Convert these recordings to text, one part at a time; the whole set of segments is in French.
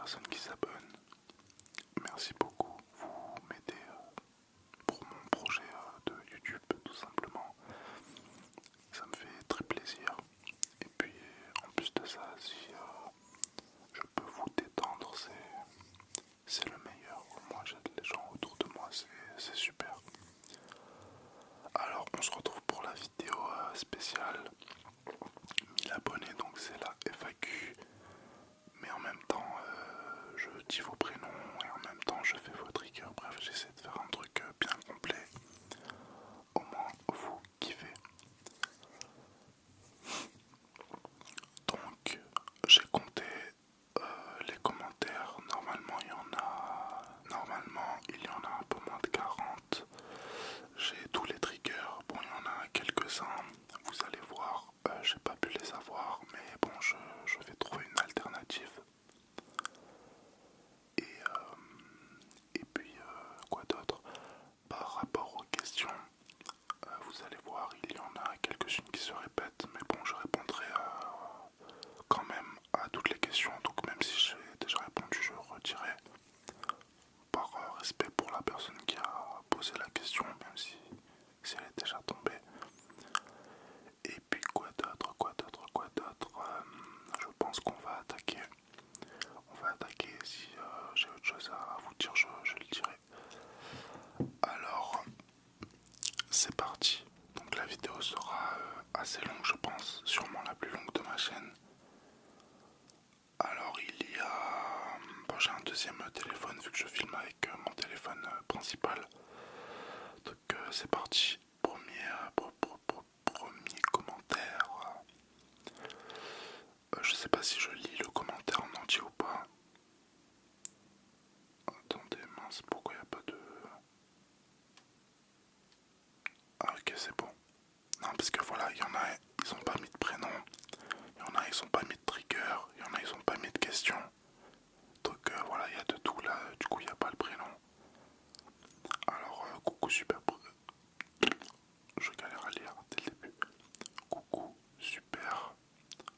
personnes qui s'abonnent. Merci beaucoup, vous m'aidez pour mon projet de YouTube tout simplement. Ça me fait très plaisir. Et puis en plus de ça, si je peux vous détendre, c'est le meilleur. Moi j'aide les gens autour de moi, c'est super. Alors on se retrouve pour la vidéo spéciale 1000 abonnés, donc c'est la FAQ. Mais en même temps, je dis vos prénoms et en même temps je fais vos triggers. Bref, j'essaie de faire un truc bien complet. Au moins vous kiffez. Donc j'ai compté les commentaires. Normalement il y en a un peu moins de 40. J'ai tous les triggers. Bon, il y en a quelques-uns. Vous allez voir. J'ai pas pu les avoir, mais bon, je vais trouver une alternative. Et puis quoi d'autre? Par rapport aux questions, vous allez voir, il y en a quelques-unes qui se répètent, mais bon, je répondrai quand même à toutes les questions. Donc même si j'ai déjà répondu, je retirerai par respect pour la personne qui a posé la question, même si elle est déjà tombée. Et puis quoi d'autre, je pense qu'on va attaquer. On va attaquer. Si j'ai autre chose à vous dire, je le dirai. Alors, c'est parti. Donc la vidéo sera assez longue, je pense, sûrement la plus longue de ma chaîne. Alors il y a... Bon, j'ai un deuxième téléphone vu que je filme avec mon téléphone principal. Donc c'est parti. Premier commentaire. Je sais pas si je lis le commentaire en entier ou pas. Attendez, mince, pourquoi il n'y a pas de... Ah ok, c'est bon. Non, parce que voilà, il y en a, ils ont pas mis de prénom. Il y en a, ils ont pas mis de trigger. Il y en a, ils ont pas mis de question. Donc voilà, il y a de tout là. Du coup, il n'y a pas le prénom. Alors, coucou super... Je galère à lire dès le début. Coucou super.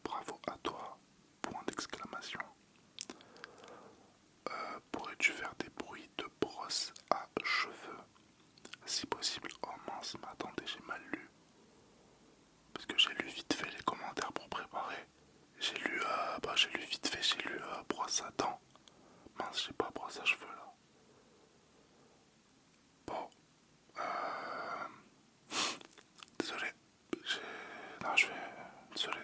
Bravo à toi. Point d'exclamation. Pourrais-tu faire des bruits de brosse à cheveux? Si possible. Oh mince, mais attendez, j'ai mal lu. Parce que j'ai lu vite fait les commentaires pour préparer. J'ai lu vite fait, j'ai lu brosse à dents. Mince, j'ai pas brosse à cheveux là. Bon, désolé. Non, je vais... Désolé.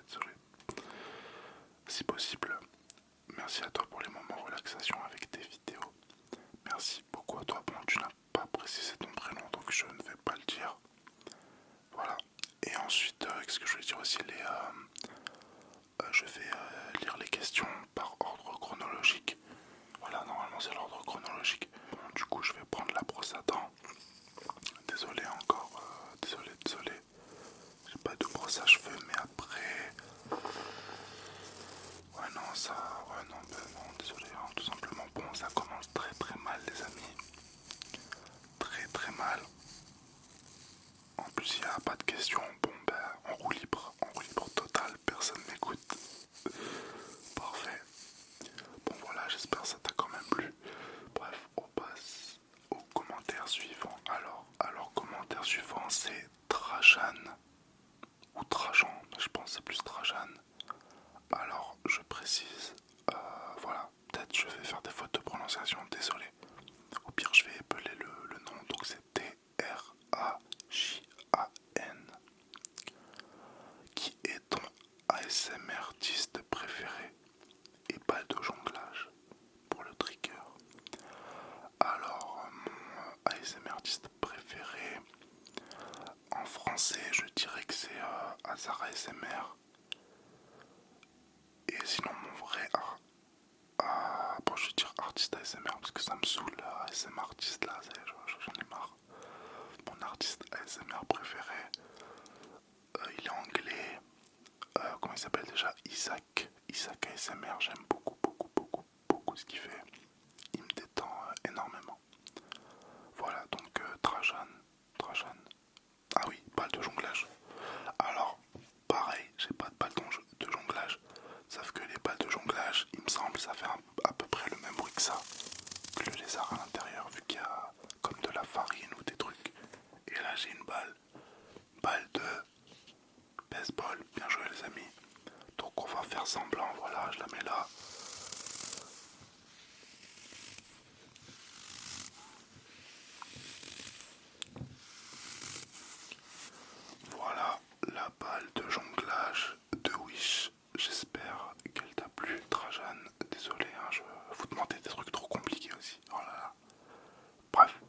Si possible, merci à toi pour les moments relaxation avec tes vidéos. Merci beaucoup à toi. Bon, tu n'as pas précisé ton prénom, donc je ne vais pas le dire. Voilà. Et ensuite, qu'est-ce que je voulais dire aussi, je vais lire les questions par ordre chronologique. Voilà, normalement c'est l'ordre chronologique. Bon, du coup, je vais prendre la brosse à dents. Désolé encore, désolé. J'ai pas de brosse à cheveux, mais après... Ouais, non, ça... Ouais, non, non, désolé, hein, tout simplement. Bon, ça commence très mal, les amis. Très mal. En plus, il n'y a pas de questions. Bon, ben, en roue libre total, personne m'écoute. Parfait. Bon, voilà, j'espère que ça t'a quand même plu. Bref, on passe au commentaire suivant. Alors commentaire suivant, c'est Trajan. Ou Trajan, mais je pense que c'est plus Trajan. Alors, je précise, voilà, peut-être je vais faire des fautes de prononciation, désolé. Au pire, je vais épeler le nom, donc c'est Trajan. Qui est ton ASMR artiste préféré? Et balle de jonglage pour le trigger. Alors, mon ASMR artiste préféré, en français, je dirais que c'est Azar ASMR. Et sinon, mon vrai bon, je vais dire artiste ASMR parce que ça me saoule, ASMR artiste là, j'en ai marre. Mon artiste ASMR préféré, il est anglais. Comment il s'appelle déjà? Isaac ASMR, j'aime beaucoup ce qu'il fait. Il me détend énormément. Voilà, donc Trajan. Ah oui, balle de jonglage. Alors, pareil, j'ai pas de balle de jonglage. Sauf que les balles de jonglage, il me semble, ça fait à peu près le faire semblant, voilà, je la mets là. Voilà la balle de jonglage de Wish. J'espère qu'elle t'a plu, Trajan. Désolé, hein, je vous demandais des trucs trop compliqués aussi. Oh là là. Bref,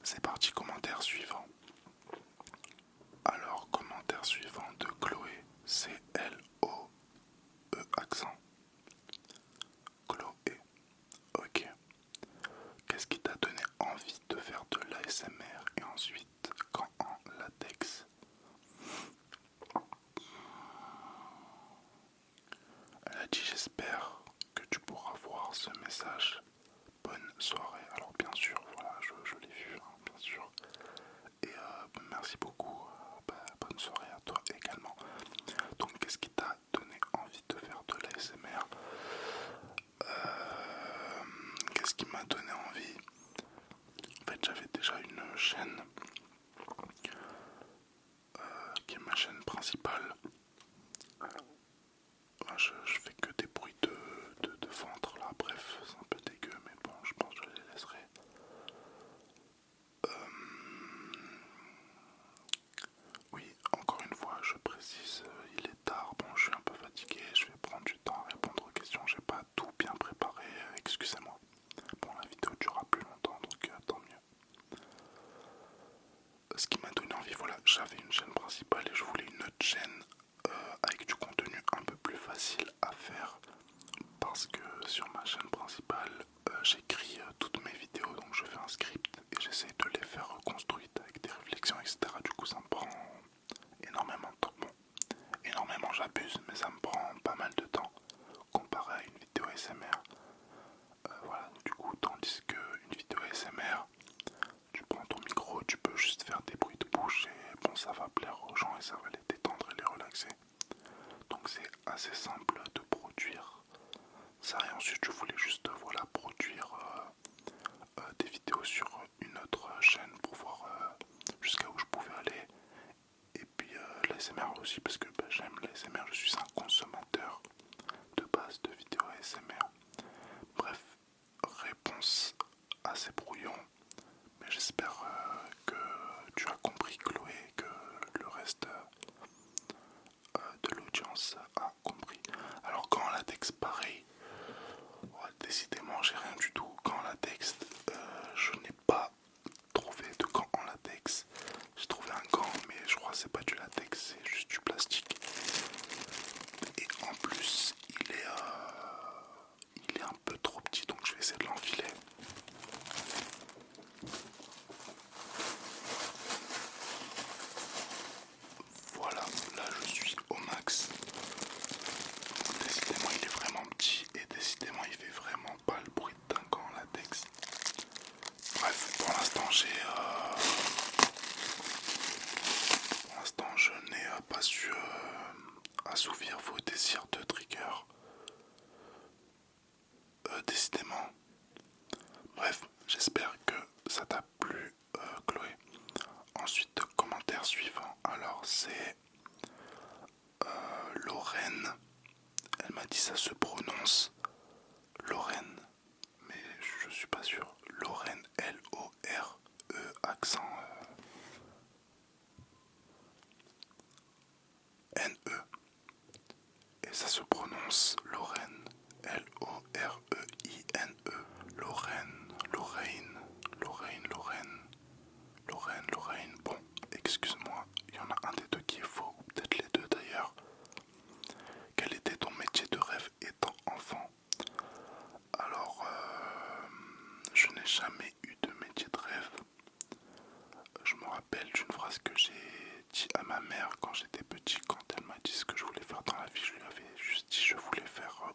c'est parti, commentaire suivant. Alors, commentaire suivant de Chloé, c'est L-O-E accent. Chloé, ok. Qu'est-ce qui t'a donné envie de faire de l'ASMR et ensuite quand en latex? Elle a dit j'espère que tu pourras voir ce message. Bonne soirée. Alors bien sûr, voilà, je l'ai vu, hein, bien sûr. Et merci beaucoup. Bonne soirée à toi également. Donc qu'est-ce qui t'a donné envie de faire de l'ASMR? Qu'est-ce qui m'a donné envie? En fait, j'avais déjà une chaîne qui est ma chaîne principale. Je fais que des bruits de ventre là, bref, c'est un peu dégueu, mais bon, je pense que je les laisserai. Oui, encore une fois, je précise, il est tard, bon, je suis un peu fatigué, je vais prendre du temps à répondre aux questions, j'ai pas tout bien préparé, excusez-moi. Bon, la vidéo durera plus longtemps, donc tant mieux. Ce qui m'a donné envie, voilà, j'avais une chaîne principale et je voulais une autre chaîne avec du contenu un peu plus facile à faire parce que sur ma chaîne principale j'écris toutes mes vidéos, donc je fais un script et j'essaie de les faire reconstruites avec des réflexions, etc. Du coup ça me prend énormément de temps. Bon, énormément j'abuse, mais ça me prend pas mal de temps comparé à une vidéo ASMR. Voilà, du coup, tandis qu'une vidéo ASMR, tu prends ton micro, tu peux juste faire des bruits de bouche et bon, ça va plaire aux gens et ça va les détendre et les relaxer. Donc c'est assez simple de produire ça et ensuite je voulais juste voilà produire des vidéos sur une autre chaîne pour voir jusqu'à où je pouvais aller et puis l'ASMR aussi parce que j'aime l'ASMR, je suis un consommateur de base de vidéos ASMR. Bref, réponse assez brouillon, mais j'espère que tu as compris Chloé, que le reste de l'audience a compris. Alors quand la latex pareil, ouais, décidément j'ai rien du tout. Quand latex, je n'ai pas trouvé de gants en latex. J'ai trouvé un gant mais je crois que c'est pas du latex, c'est juste du plastique. Et en plus il est un peu trop petit donc je vais essayer de l'enfiler. Voilà, là je suis au max. Décidément il est vraiment petit et décidément il fait vraiment pas le bruit d'un gant en latex. Bref, pour l'instant je n'ai pas su assouvir vos désirs de trigger. Décidément. Bref, j'espère que ça t'a plu, Chloé. Ensuite, commentaire suivant. Alors, c'est Lorraine. Elle m'a dit ça se prononce Lorraine, mais je suis pas sûr. Lorraine, L-O-R-E, accent N-E. Et ça se prononce Lorraine, L-O-R-E-I-N-E. Lorraine, Lorraine, Lorraine, Lorraine, Lorraine, Lorraine. Bon, excuse-moi, il y en a un des deux qui est faux, ou peut-être les deux d'ailleurs. Quel était ton métier de rêve étant enfant? Alors, je n'ai jamais eu de métier de rêve. Je me rappelle d'une phrase que j'ai dit à ma mère quand j'étais petit, quand elle m'a dit ce que je voulais faire dans la vie. Je lui avais juste dit je voulais faire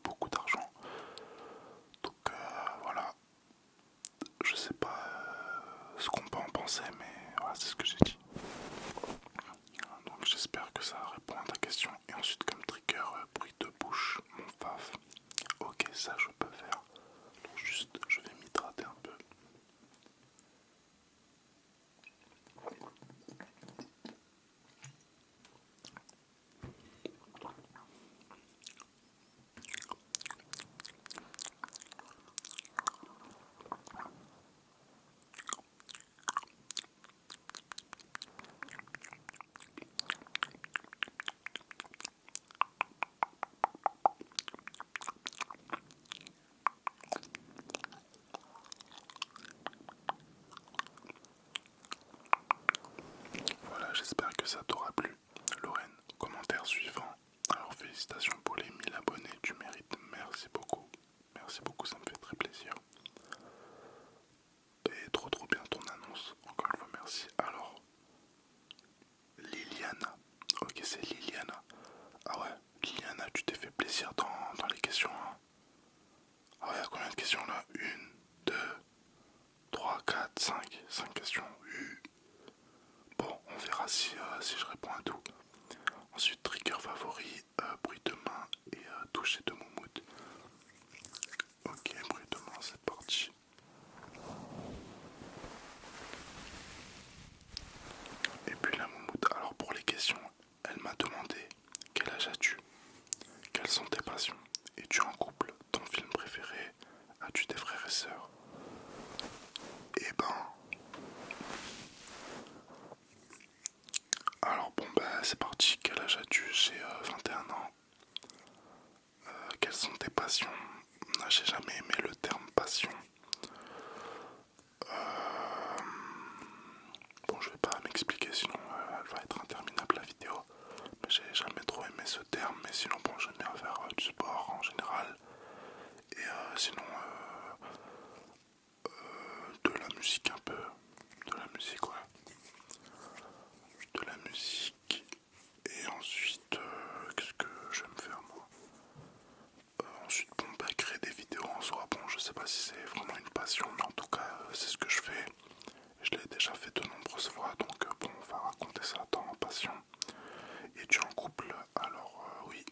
félicitations pour les 1000 abonnés, tu mérites, merci beaucoup. Merci beaucoup, ça me fait très plaisir. Et trop bien ton annonce, encore une fois merci. Alors, Liliana, ok c'est Liliana. Ah ouais, Liliana, tu t'es fait plaisir dans les questions. Hein. Ah ouais, il y a combien de questions là? 1, 2, 3, 4, 5. 5 questions. Bon, on verra si je réponds à tout. Ensuite, trigger favori, bruit de main et toucher de moumoute. Ok, bruit de main, c'est parti. Et puis la moumoute, alors pour les questions, elle m'a demandé quel âge as-tu? Quelles sont tes passions? Es-tu en couple? Ton film préféré? As-tu des frères et sœurs? Eh ben... Alors bon bah c'est parti, quel âge as-tu? J'ai 21 ans. Quelles sont tes passions? J'ai jamais aimé le terme passion. Bon je vais pas m'expliquer sinon elle va être interminable la vidéo. Mais j'ai jamais trop aimé ce terme, mais sinon bon j'aime bien faire du sport en général. Et sinon de la musique un peu. De la musique ouais. De la musique. Et ensuite qu'est-ce que j'aime faire moi? Ensuite bon bah créer des vidéos en soi, bon je sais pas si c'est vraiment une passion, mais en tout cas c'est ce que je fais. Je l'ai déjà fait de nombreuses fois, donc bon on va raconter ça dans passion. Et tu es en couple? Alors oui,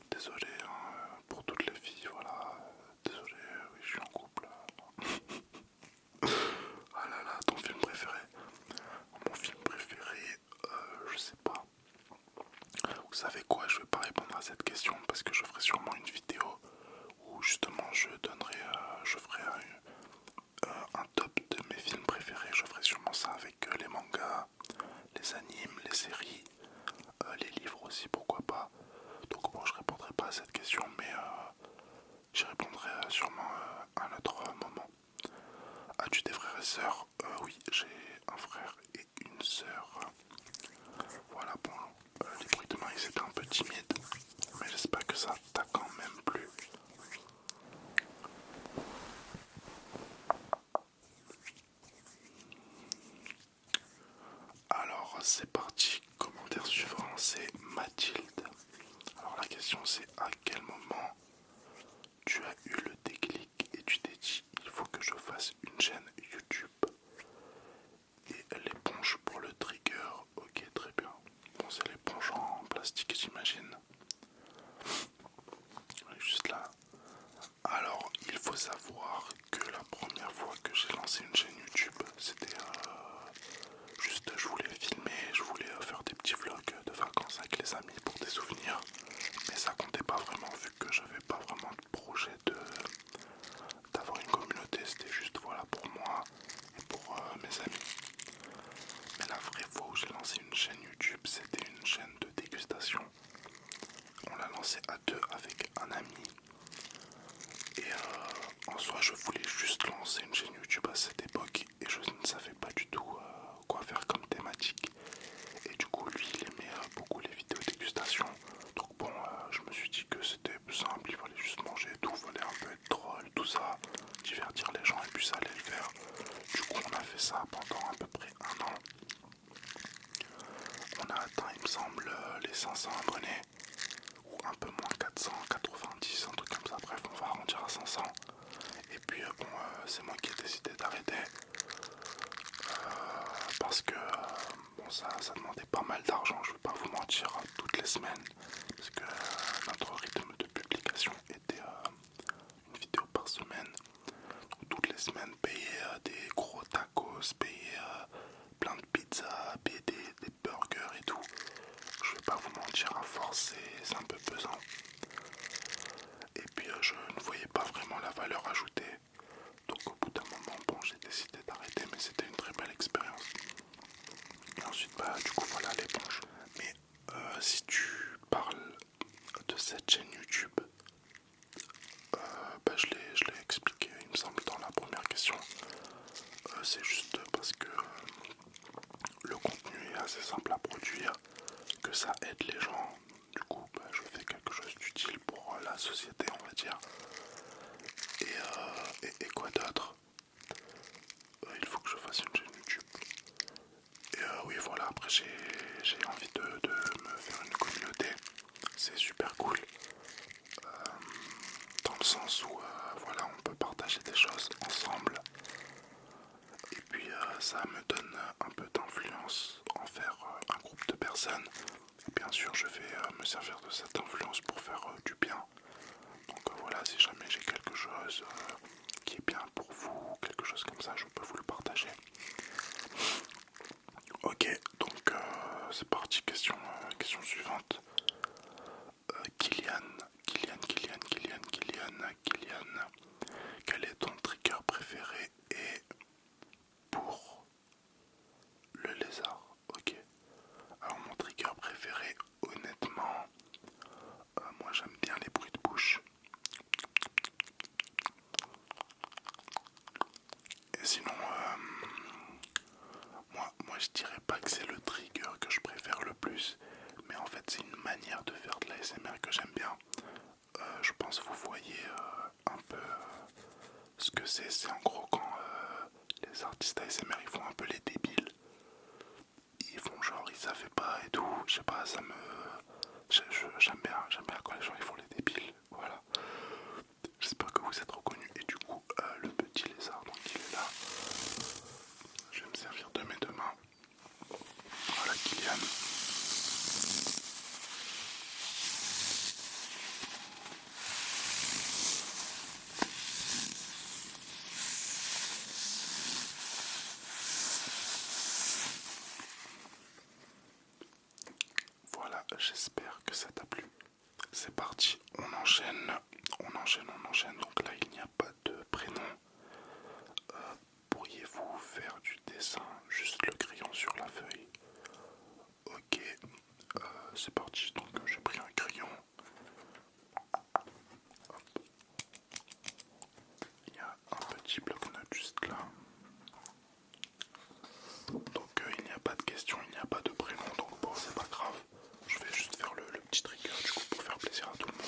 désolé hein, pour toutes les filles, voilà. Désolé, oui je suis en couple. Ah là là, ton film préféré? Mon film préféré, je sais pas. Vous savez quoi, je vais pas répondre à cette question parce que je ferai sûrement une vidéo où justement je ferai un top de mes films préférés. Je ferai sûrement ça avec les mangas, les animes, les séries, les livres aussi, pourquoi pas. Donc bon, je répondrai pas à cette question, mais j'y répondrai sûrement à un autre moment. As-tu des frères et sœurs? Oui, j'ai un frère et une sœur. Voilà, bon, les bruits de main ils étaient un peu timides, mais j'espère que ça t'a quand même plu. Alors c'est parti, commentaire suivant, c'est Mathilde. Alors la question c'est à quel moment tu as eu le déclic et tu t'es dit il faut que je fasse une chaîne YouTube? Et l'éponge pour le trigger, ok très bien. Bon c'est l'éponge en plastique j'imagine. Juste là. Alors il faut savoir que la première fois que j'ai lancé une chaîne YouTube, c'était juste je voulais filmer, je voulais faire des petits vlogs de vacances avec les amis pour des souvenirs. Mais ça comptait pas vraiment vu que j'avais pas vraiment de projet d'avoir une communauté, c'était juste voilà pour moi et pour mes amis. Mais la vraie fois où j'ai lancé une chaîne YouTube, c'était une chaîne de dégustation. On l'a lancée à deux avec un ami. Et en soi, je voulais juste lancer une chaîne YouTube à cette époque et je ne savais pas du tout quoi faire comme thématique. Et du coup, lui, il aimait beaucoup les vidéos dégustation. Donc bon, je me suis dit que c'était simple, il fallait juste manger et tout, il fallait un peu être drôle, tout ça, divertir les gens et puis ça allait le faire. Du coup, on a fait ça pendant à peu près un an. On a atteint, il me semble, les 500 abonnés. Ou un peu moins, 490, un truc comme ça. Bref, on va arrondir à 500. Et puis, bon, c'est moi qui ai décidé d'arrêter. Parce que, bon, ça demandait pas mal d'argent, je vais pas vous mentir, toutes les semaines. Parce que notre rythme de publication était une vidéo par semaine. Donc, toutes les semaines, payer des gros tacos, payer plein de pizzas, payer des burgers et tout. Je vais pas vous mentir, à force, c'est un peu pesant. Et puis je ne voyais pas vraiment la valeur ajoutée. Donc au bout d'un moment, bon, j'ai décidé d'arrêter, mais c'était une très belle expérience. Et ensuite, bah du coup, voilà l'éponge. Mais si tu parles de cette chaîne YouTube, bah, je l'ai expliqué, il me semble, dans la première question. C'est juste parce que le contenu est assez simple à produire, que ça aide les gens. Du coup, bah, je fais quelque Et quoi d'autre? Il faut que je fasse une chaîne YouTube. Et oui voilà, après j'ai envie de me faire une communauté. C'est super cool. Dans le sens où voilà, on peut partager des choses ensemble. Et puis ça me donne un peu d'influence envers un groupe de personnes. Et bien sûr je vais me servir de cette influence pour faire du bien. Donc voilà, si jamais j'ai quelque chose qui est bien pour vous, quelque chose comme ça, je peux vous le partager. Ok, donc c'est parti, question suivante. Kylian, quel est ton trigger préféré et pour le lézard? Ok, alors mon trigger préféré, honnêtement, moi j'aime bien les bruits de bouche. Et sinon, moi je dirais pas que c'est le trigger que je préfère le plus, mais en fait c'est une manière de faire de la l'ASMR que j'aime bien. Je pense que vous voyez un peu ce que c'est. C'est en gros quand les artistes ASMR ils font un peu les débiles. Ils font genre ils savaient pas et tout. Je sais pas, ça me... J'aime bien quand les gens ils font les débiles. Voilà. J'espère que vous êtes reconnus. Et du coup, le petit lézard, donc il est là. Je vais me servir de mes deux mains. Voilà Kylian. Voilà, j'espère que ça t'a plu. C'est parti, on enchaîne. Donc là, il n'y a pas de prénom. Pourriez-vous faire du dessin, juste le crayon sur la feuille? Ok, c'est parti. Donc j'ai pris un crayon. Hop. Il y a un petit bloc-notes juste là. Donc il n'y a pas de question, il n'y a pas de prénom. Donc bon, c'est pas grave. Je vais juste faire le petit trigger du coup pour faire plaisir à tout le monde.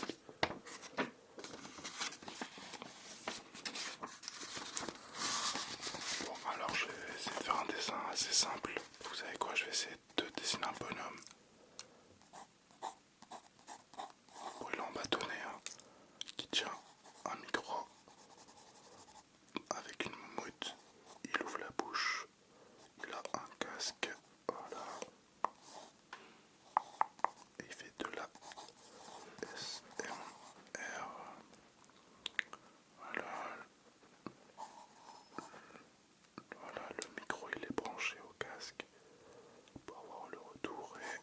Bon, alors je vais essayer de faire un dessin assez simple. Vous savez quoi, je vais essayer de dessiner un bonhomme. Brûlant bâtonné, hein, qui tient un micro avec une moumoute. Il ouvre la bouche. Il a un casque. Voilà. Et il fait de la SMR. Voilà. Voilà, le micro il est branché au casque pour avoir le retour et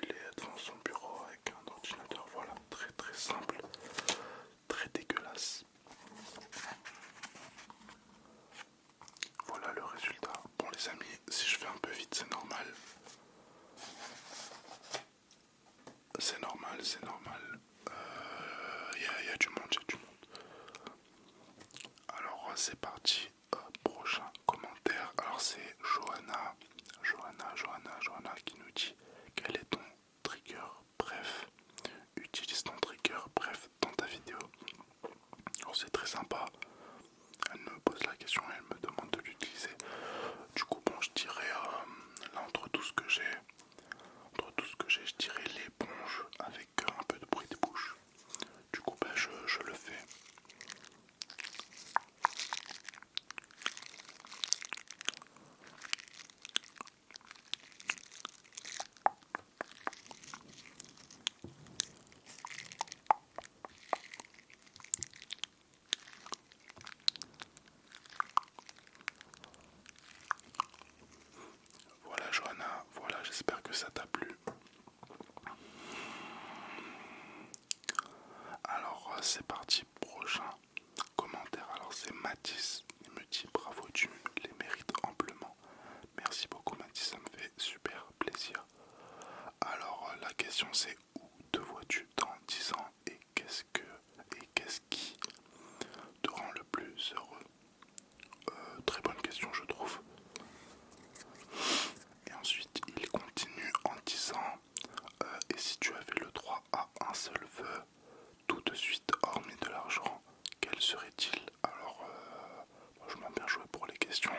il est devant son bureau avec un ordinateur. Voilà, très très simple, très dégueulasse. Voilà le résultat. Bon les amis, si je fais un peu vite c'est normal. C'est normal, c'est normal. Il y a du monde, il y a du monde. Alors c'est parti. Prochain commentaire. Alors c'est Johanna qui nous dit quel est ton trigger bref. Utilise ton trigger bref dans ta vidéo. Alors c'est très sympa. Elle me pose la question et elle me demande de l'utiliser. Du coup bon je dirais là entre tout ce que j'ai, je dirais l'éponge avec un peu de bruit de bouche. Du coup ben, je le fais. Voilà Johanna, voilà j'espère que ça t'a plu. Alors c'est parti, prochain commentaire. Alors c'est Mathis, il me dit bravo, tu les mérites amplement. Merci beaucoup Mathis, ça me fait super plaisir. Alors la question c'est où te vois-tu dans 10 ans et qu'est-ce qui te rend le plus heureux? Très bonne question je trouve. Et ensuite il continue en disant et si tu avais le droit à un seul vœu tout de suite hormis de l'argent, quel serait-il? Alors question,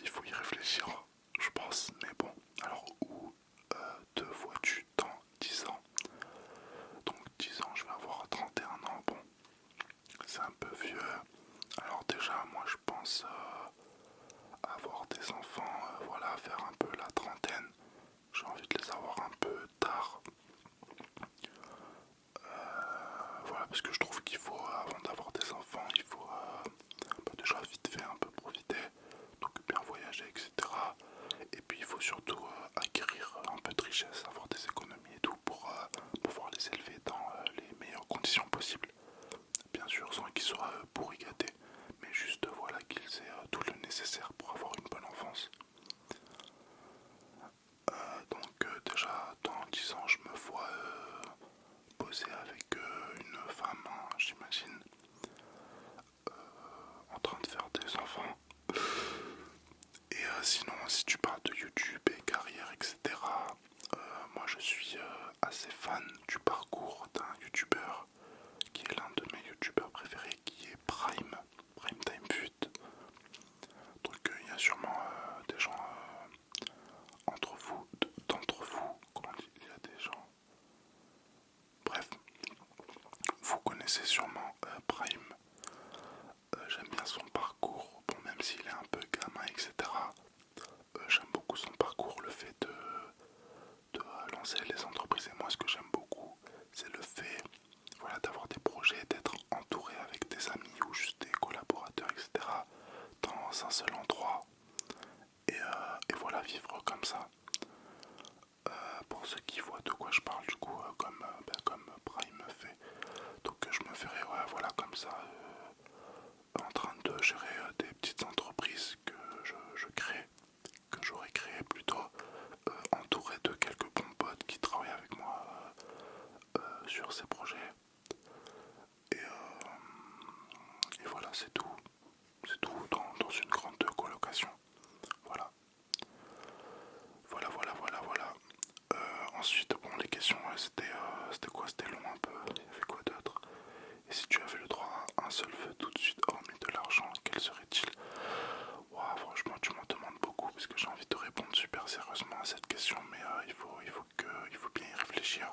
il faut y réfléchir, je pense. Mais bon, alors où te vois-tu dans 10 ans? Donc 10 ans, je vais avoir 31 ans. Bon, c'est un peu vieux. Alors déjà, moi je pense avoir des enfants, voilà, faire un peu la trentaine. J'ai envie de les avoir un peu tard. Voilà, parce que je trouve qu'il faut, avant d'avoir des enfants, il faut déjà vite fait un peu profiter, donc bien voyager, etc. Et puis il faut surtout acquérir un peu de richesse, avoir des économies et tout pour pouvoir les élever dans les meilleures conditions possibles. Bien sûr, sans qu'ils soient pourri gâtés, mais juste voilà qu'ils aient tout le nécessaire pour avoir une bonne enfance. Donc déjà dans 10 ans, je me vois poser avec une femme, hein, j'imagine, en train de faire des enfants. Et sinon, si tu parles de YouTube et carrière, etc., moi je suis assez fan du parcours d'un YouTuber qui est l'un de mes YouTubers préférés, qui est Prime Time Fut. Donc il y a sûrement des gens d'entre vous, comment on dit, il y a des gens. Bref, vous connaissez sûrement Prime. J'aime bien son parcours, bon même s'il est un peu gamin, etc. J'aime beaucoup son parcours, le fait de lancer les entreprises. Et moi, ce que j'aime beaucoup, c'est le fait, voilà, d'avoir des projets, d'être entouré avec des amis ou juste des collaborateurs, etc. dans un seul endroit. Et voilà, vivre comme ça. Pour ceux qui voient de quoi je parle, du coup, comme Prime fait. Donc je me ferai, ouais, voilà, comme ça, en train de gérer des petites entreprises que je crée, que j'aurais créé plutôt, entouré de quelques bons potes qui travaillent avec moi sur ces projets. Et voilà, c'est tout. C'est tout dans une grande colocation. Voilà. Voilà. Ensuite, bon, les questions, c'était quoi? C'était long un peu. Il y avait quoi d'autre? Et si tu avais le droit à un seul feu tout de suite, hormis de l'argent, quel serait-il? Wow, franchement, tu m'en demandes beaucoup parce que j'ai envie de répondre super sérieusement à cette question, mais il faut bien y réfléchir.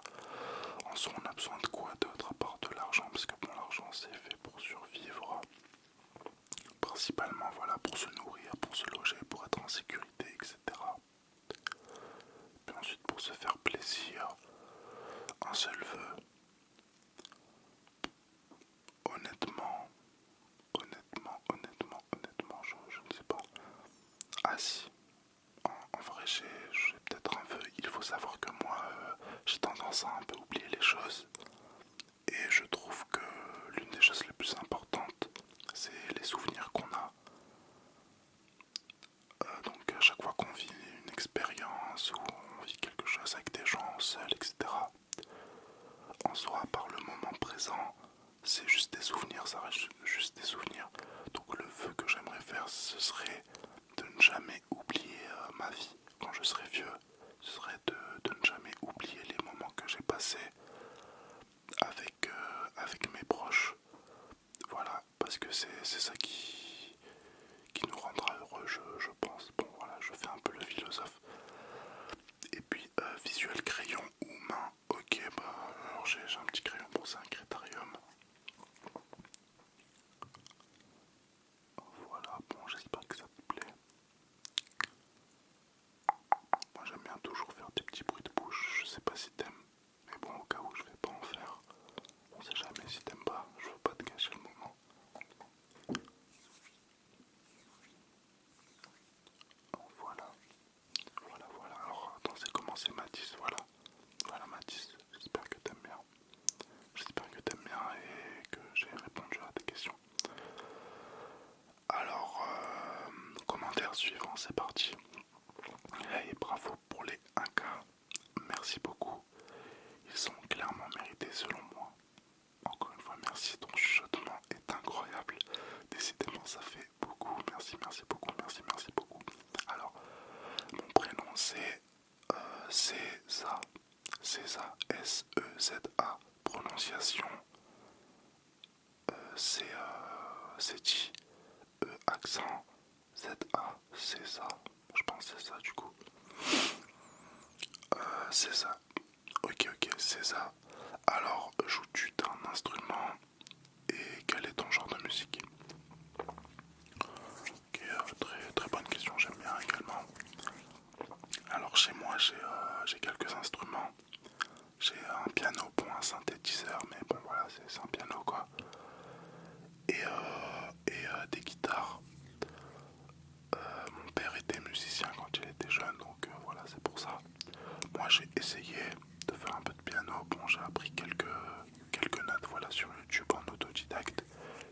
En soi, on a besoin de quoi d'autre à part de l'argent? Parce que bon, l'argent c'est fait pour survivre, principalement voilà, pour se nourrir, pour se loger, pour être en sécurité, etc. Puis ensuite pour se faire plaisir, un seul vœu. Honnêtement, je ne sais pas. Ah si, en vrai j'ai peut-être un vœu. Il faut savoir que moi j'ai tendance à un peu oublier les choses. Et je trouve que l'une des choses les plus importantes, c'est les souvenirs qu'on a. Donc à chaque fois qu'on vit une expérience ou on vit quelque chose avec des gens seuls, etc., en soi, par le moment présent, c'est juste des souvenirs, ça reste juste des souvenirs. Donc le vœu que j'aimerais faire, ce serait de ne jamais oublier ma vie quand je serai vieux. Ce serait de ne jamais oublier les moments que j'ai passés avec mes proches. Voilà, parce que c'est ça qui nous rendra heureux, je pense. Bon voilà, je fais un peu le philosophe. Et puis visuel crayon ou main. Ok, bah alors j'ai un petit crayon, bon c'est un Crétarium. Voilà, bon j'espère que ça te plaît. Moi j'aime bien toujours faire des petits bruits de bouche, je sais pas si t'aimes. Mais bon au cas où je vais pas en faire. On sait jamais si t'aimes pas, je veux pas te gâcher le moment. Voilà. Alors attends, c'est comment? C'est Matisse, voilà. Voilà Matisse, j'espère que t'aimes bien. J'espère que t'aimes bien et que j'ai répondu à tes questions. Alors, commentaire suivant, c'est parti. Hey, bravo pour les 1K. Merci beaucoup. Ils sont clairement mérités selon moi. Encore une fois, merci. Ton chuchotement est incroyable. Décidément, ça fait beaucoup. Merci beaucoup. Alors, mon prénom c'est César. César, S-E-Z-A. Prononciation, c'est dit accent Z-A, c'est ça. Je pense que c'est ça du coup. C'est ça. Ok, c'est ça. Alors, joues-tu d'un instrument et quel est ton genre de musique? Ok, très, très bonne question, j'aime bien également. Alors, chez moi, j'ai quelques instruments. J'ai un piano pour un synthétiseur, mais bon, voilà, c'est un piano quoi. Et des guitares. Mon père était musicien quand il était jeune, donc voilà, c'est pour ça. Moi, j'ai essayé de faire un peu de piano. Bon, j'ai appris quelques notes voilà, sur YouTube en autodidacte.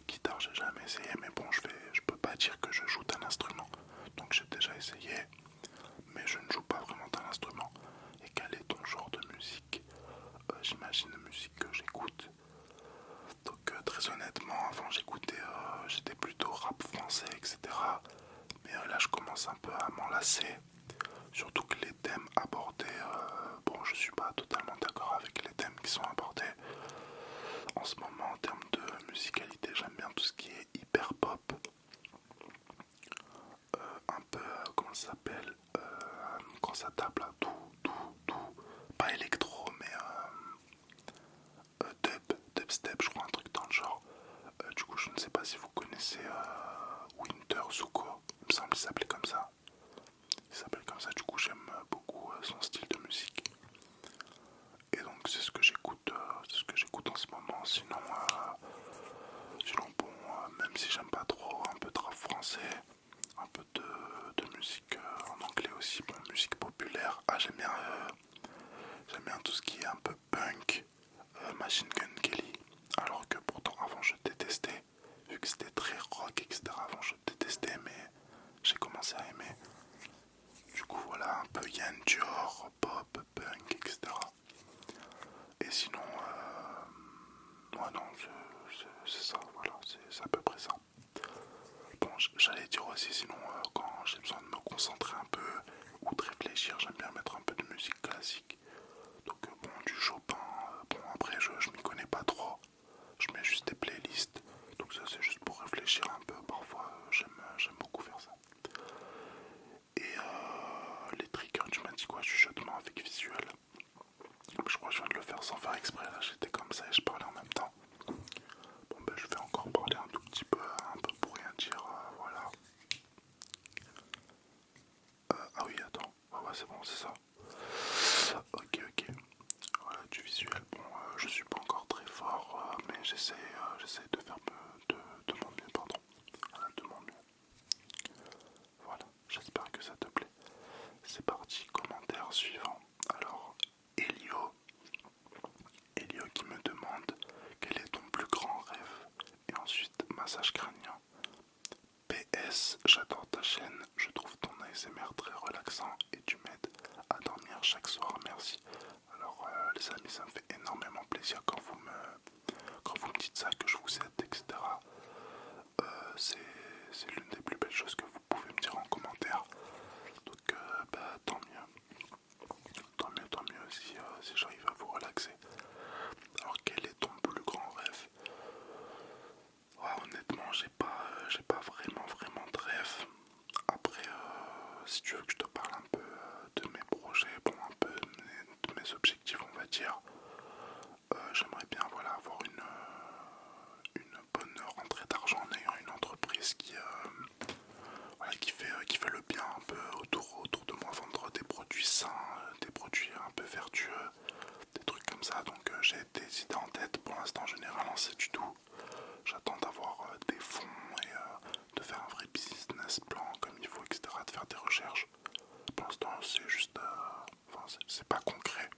Guitare, j'ai jamais essayé, mais bon, je peux pas dire que je joue d'un instrument. Donc, j'ai déjà essayé, mais je ne joue pas vraiment d'un instrument. Et quel est ton genre de musique? J'imagine la musique que j'écoute. Donc, très honnêtement, avant, j'étais plutôt rap français, etc. Mais là, je commence un peu à m'en lasser. Surtout que les thèmes abordés, bon, je suis pas totalement d'accord avec les thèmes qui sont abordés. En ce moment, en termes de musicalité, j'aime bien tout ce qui est hyper pop. Un peu, comment ça s'appelle quand ça tape là, tout. Pas électro, mais dubstep, je crois, un truc dans le genre. Du coup, je ne sais pas si vous connaissez Winter Zuko, il me semble qu'il s'appelait comme ça. Il s'appelle comme ça, du coup, j'aime beaucoup son style de musique. Et donc c'est ce que j'écoute en ce moment. Sinon bon, même si j'aime pas trop un peu de rap français, un peu de musique en anglais aussi, bon, musique populaire. Ah j'aime bien tout ce qui est un peu punk, Machine Gun Kelly. Alors que pourtant avant je détestais, vu que c'était très rock, etc. Avant je détestais, mais j'ai commencé à aimer. Du coup voilà, un peu Yann Dior, pop, punk, etc. Et sinon, ouais, non, c'est ça, voilà, c'est à peu près ça. Bon, j'allais dire aussi, sinon, quand j'ai besoin de me concentrer un peu ou de réfléchir, j'aime bien mettre un peu de musique classique. Donc, bon, du Chopin, bon, après, je m'y connais pas trop, je mets juste des playlists. Donc, ça, c'est juste pour réfléchir un peu, parfois, j'aime beaucoup faire ça. Et les triggers, tu m'as dit quoi? Chuchotement avec visuel. Je crois que je viens de le faire sans faire exprès, là, j'étais comme ça et je parlais en même temps. Bon ben je vais encore parler un tout petit peu, un peu pour rien dire, voilà. Ah oui attends, ah ouais c'est bon c'est ça. Ok, voilà du visuel, bon je suis pas encore très fort, mais j'essaie de faire de mon mieux, pardon. Voilà, de mon mieux. Voilà, j'espère que ça te plaît. C'est parti, commentaire suivant. Alors, Elio qui me demande quel est ton plus grand rêve. Et ensuite, massage crânien. PS, j'adore ta chaîne, je trouve ton ASMR très relaxant et tu m'aides à dormir chaque soir, merci. Alors les amis, ça me fait énormément plaisir quand vous me dites ça, que je vous aide, etc. C'est l'une des plus belles choses que vous pouvez me dire en commentaire. Donc bah, tant mieux si j'arrive à vous relaxer. Alors quel est ton plus grand rêve? Ouais, honnêtement, j'ai pas vraiment de rêve. Après, si tu veux que je te parle un peu de mes projets, bon, un peu de mes objectifs, on va dire, j'aimerais bien voilà, avoir une bonne rentrée d'argent en ayant une entreprise voilà, qui fait le bien un peu autour de moi, vendre des produits sains, des produits un peu vertueux, des trucs comme ça. Donc j'ai des idées en tête, pour l'instant je n'ai rien lancé du tout. J'attends d'avoir des fonds et de faire un vrai business plan comme il faut, etc. De faire des recherches. Pour l'instant, c'est juste. Enfin, c'est pas concret.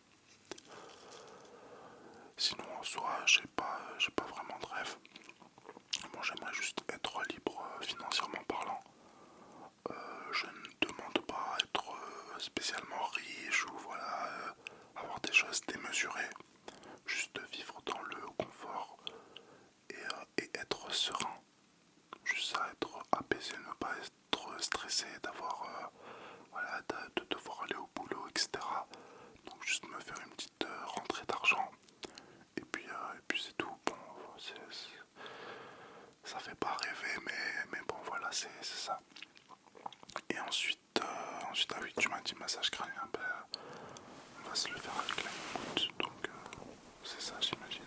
Sinon, en soi, j'ai pas vraiment de rêve. Moi, j'aimerais juste être libre financièrement parlant. Je ne demande pas à être spécialement riche ou voilà, avoir des choses démesurées. Juste vivre dans le confort et être serein. Juste ça, être apaisé, ne pas être stressé, d'avoir voilà, de devoir aller au boulot, etc. Donc juste me faire une petite rentrée d'argent et puis c'est tout. Bon, ça fait pas rêver, mais bon voilà, c'est ça. Ensuite, ah oui, tu m'as dit massage crânien, ben, on va se le faire avec la moumoute, donc c'est ça j'imagine.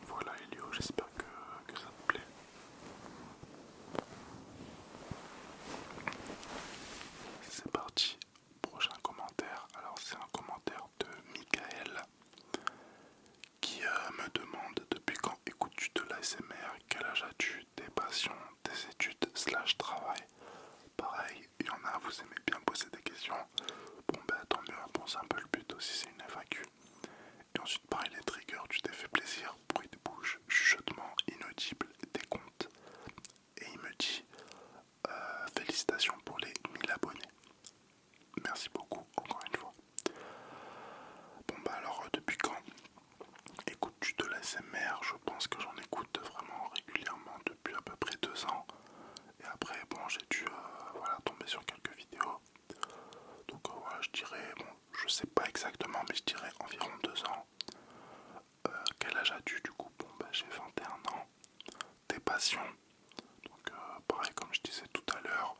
Voilà Elio, j'espère que ça te plaît. C'est parti, prochain commentaire. Alors c'est un commentaire de Michael qui me demande depuis quand écoutes-tu de l'ASMR, quel âge as-tu, tes passions, tes études / travail. Pareil, il y en a, vous aimez bien poser des questions. Bon ben tant mieux, bon c'est un peu le but aussi, c'est une FAQ. Et ensuite pareil les triggers, tu t'es fait plaisir, bruit de bouche, chuchotement, inaudible, décompte. Et il me dit félicitations pour les 1000 abonnés. Merci beaucoup encore une fois. Bon bah alors depuis quand écoutes-tu de l'ASMR? Je pense que j'en écoute vraiment régulièrement depuis à peu près 2 ans. Et après bon j'ai dû voilà, tomber sur quelques vidéos. Donc voilà je dirais, bon je sais pas exactement mais je dirais environ 2 ans. Quel âge as-tu du coup? Bon bah j'ai 21 ans. Tes passions? Donc pareil comme je disais tout à l'heure,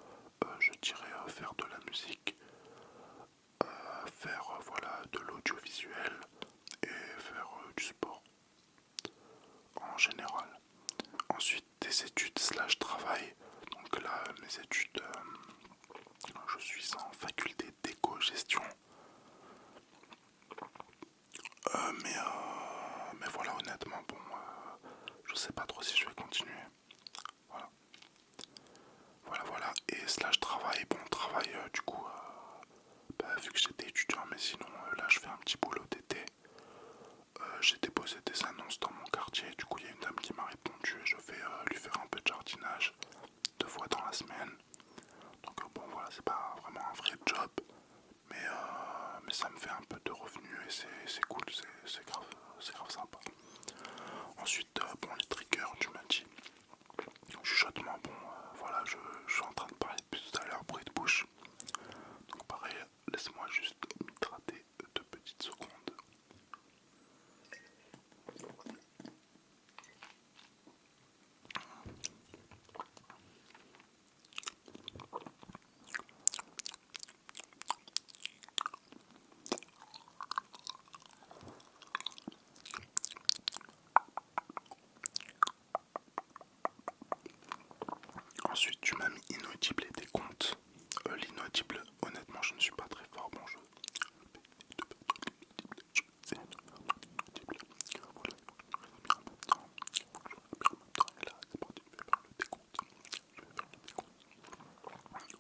je dirais faire de la musique, faire voilà de l'audiovisuel et faire du sport en général. Ensuite des études / travail. Donc là mes études, je suis en faculté d'éco-gestion. Mais voilà honnêtement bon je sais pas trop si je vais continuer. Voilà. Voilà. Et / travail, bon travail du coup bah, vu que j'étais étudiant mais sinon là je fais un petit boulot d'été. J'ai déposé des annonces dans mon quartier, du coup il y a une dame qui m'a répondu et je vais lui faire un peu de jardinage 2 fois dans la semaine. Donc bon voilà, c'est pas vraiment un vrai job, mais ça me fait un peu de revenus et c'est cool, c'est grave sympa. Ensuite, bon les triggers, tu m'as dit, chuchotement, bon voilà, je suis en train de parler depuis tout à l'heure, bruit de bouche. Donc pareil, laisse-moi juste m'hydrater 2 petites secondes. Ensuite, tu m'as mis inaudible et décompte. L'inaudible, honnêtement, je ne suis pas très fort. Bon,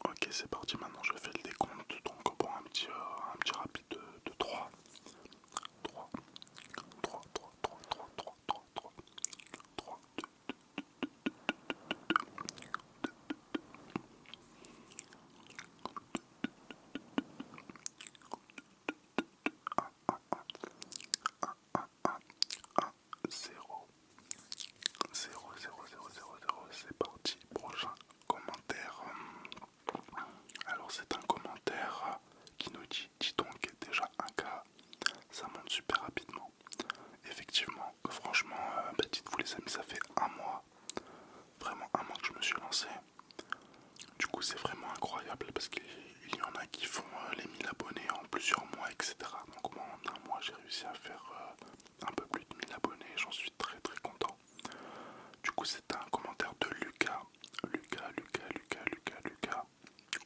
ok, c'est parti. Maintenant, je fais le décompte. Donc, bon, un petit rapide de 3. 3, 3, 3, 3, 3, 3, 3, 3, 3, 2, 0. 0, 0, 0, 0, 0. C'est parti. Prochain commentaire. Alors, c'est un commentaire qui nous dit: dis donc, déjà un cas, ça monte super rapidement. Effectivement, franchement, dites-vous les amis, ça fait un mois, vraiment un mois que je me suis lancé. Du coup, c'est vraiment incroyable parce qu'il y en a qui font les 1000 abonnés en plusieurs mois, etc. Donc, moi, en un mois, j'ai réussi à faire un peu plus de 1000 abonnés et j'en suis très très content. Du coup, c'est un commentaire de Lucas. Lucas.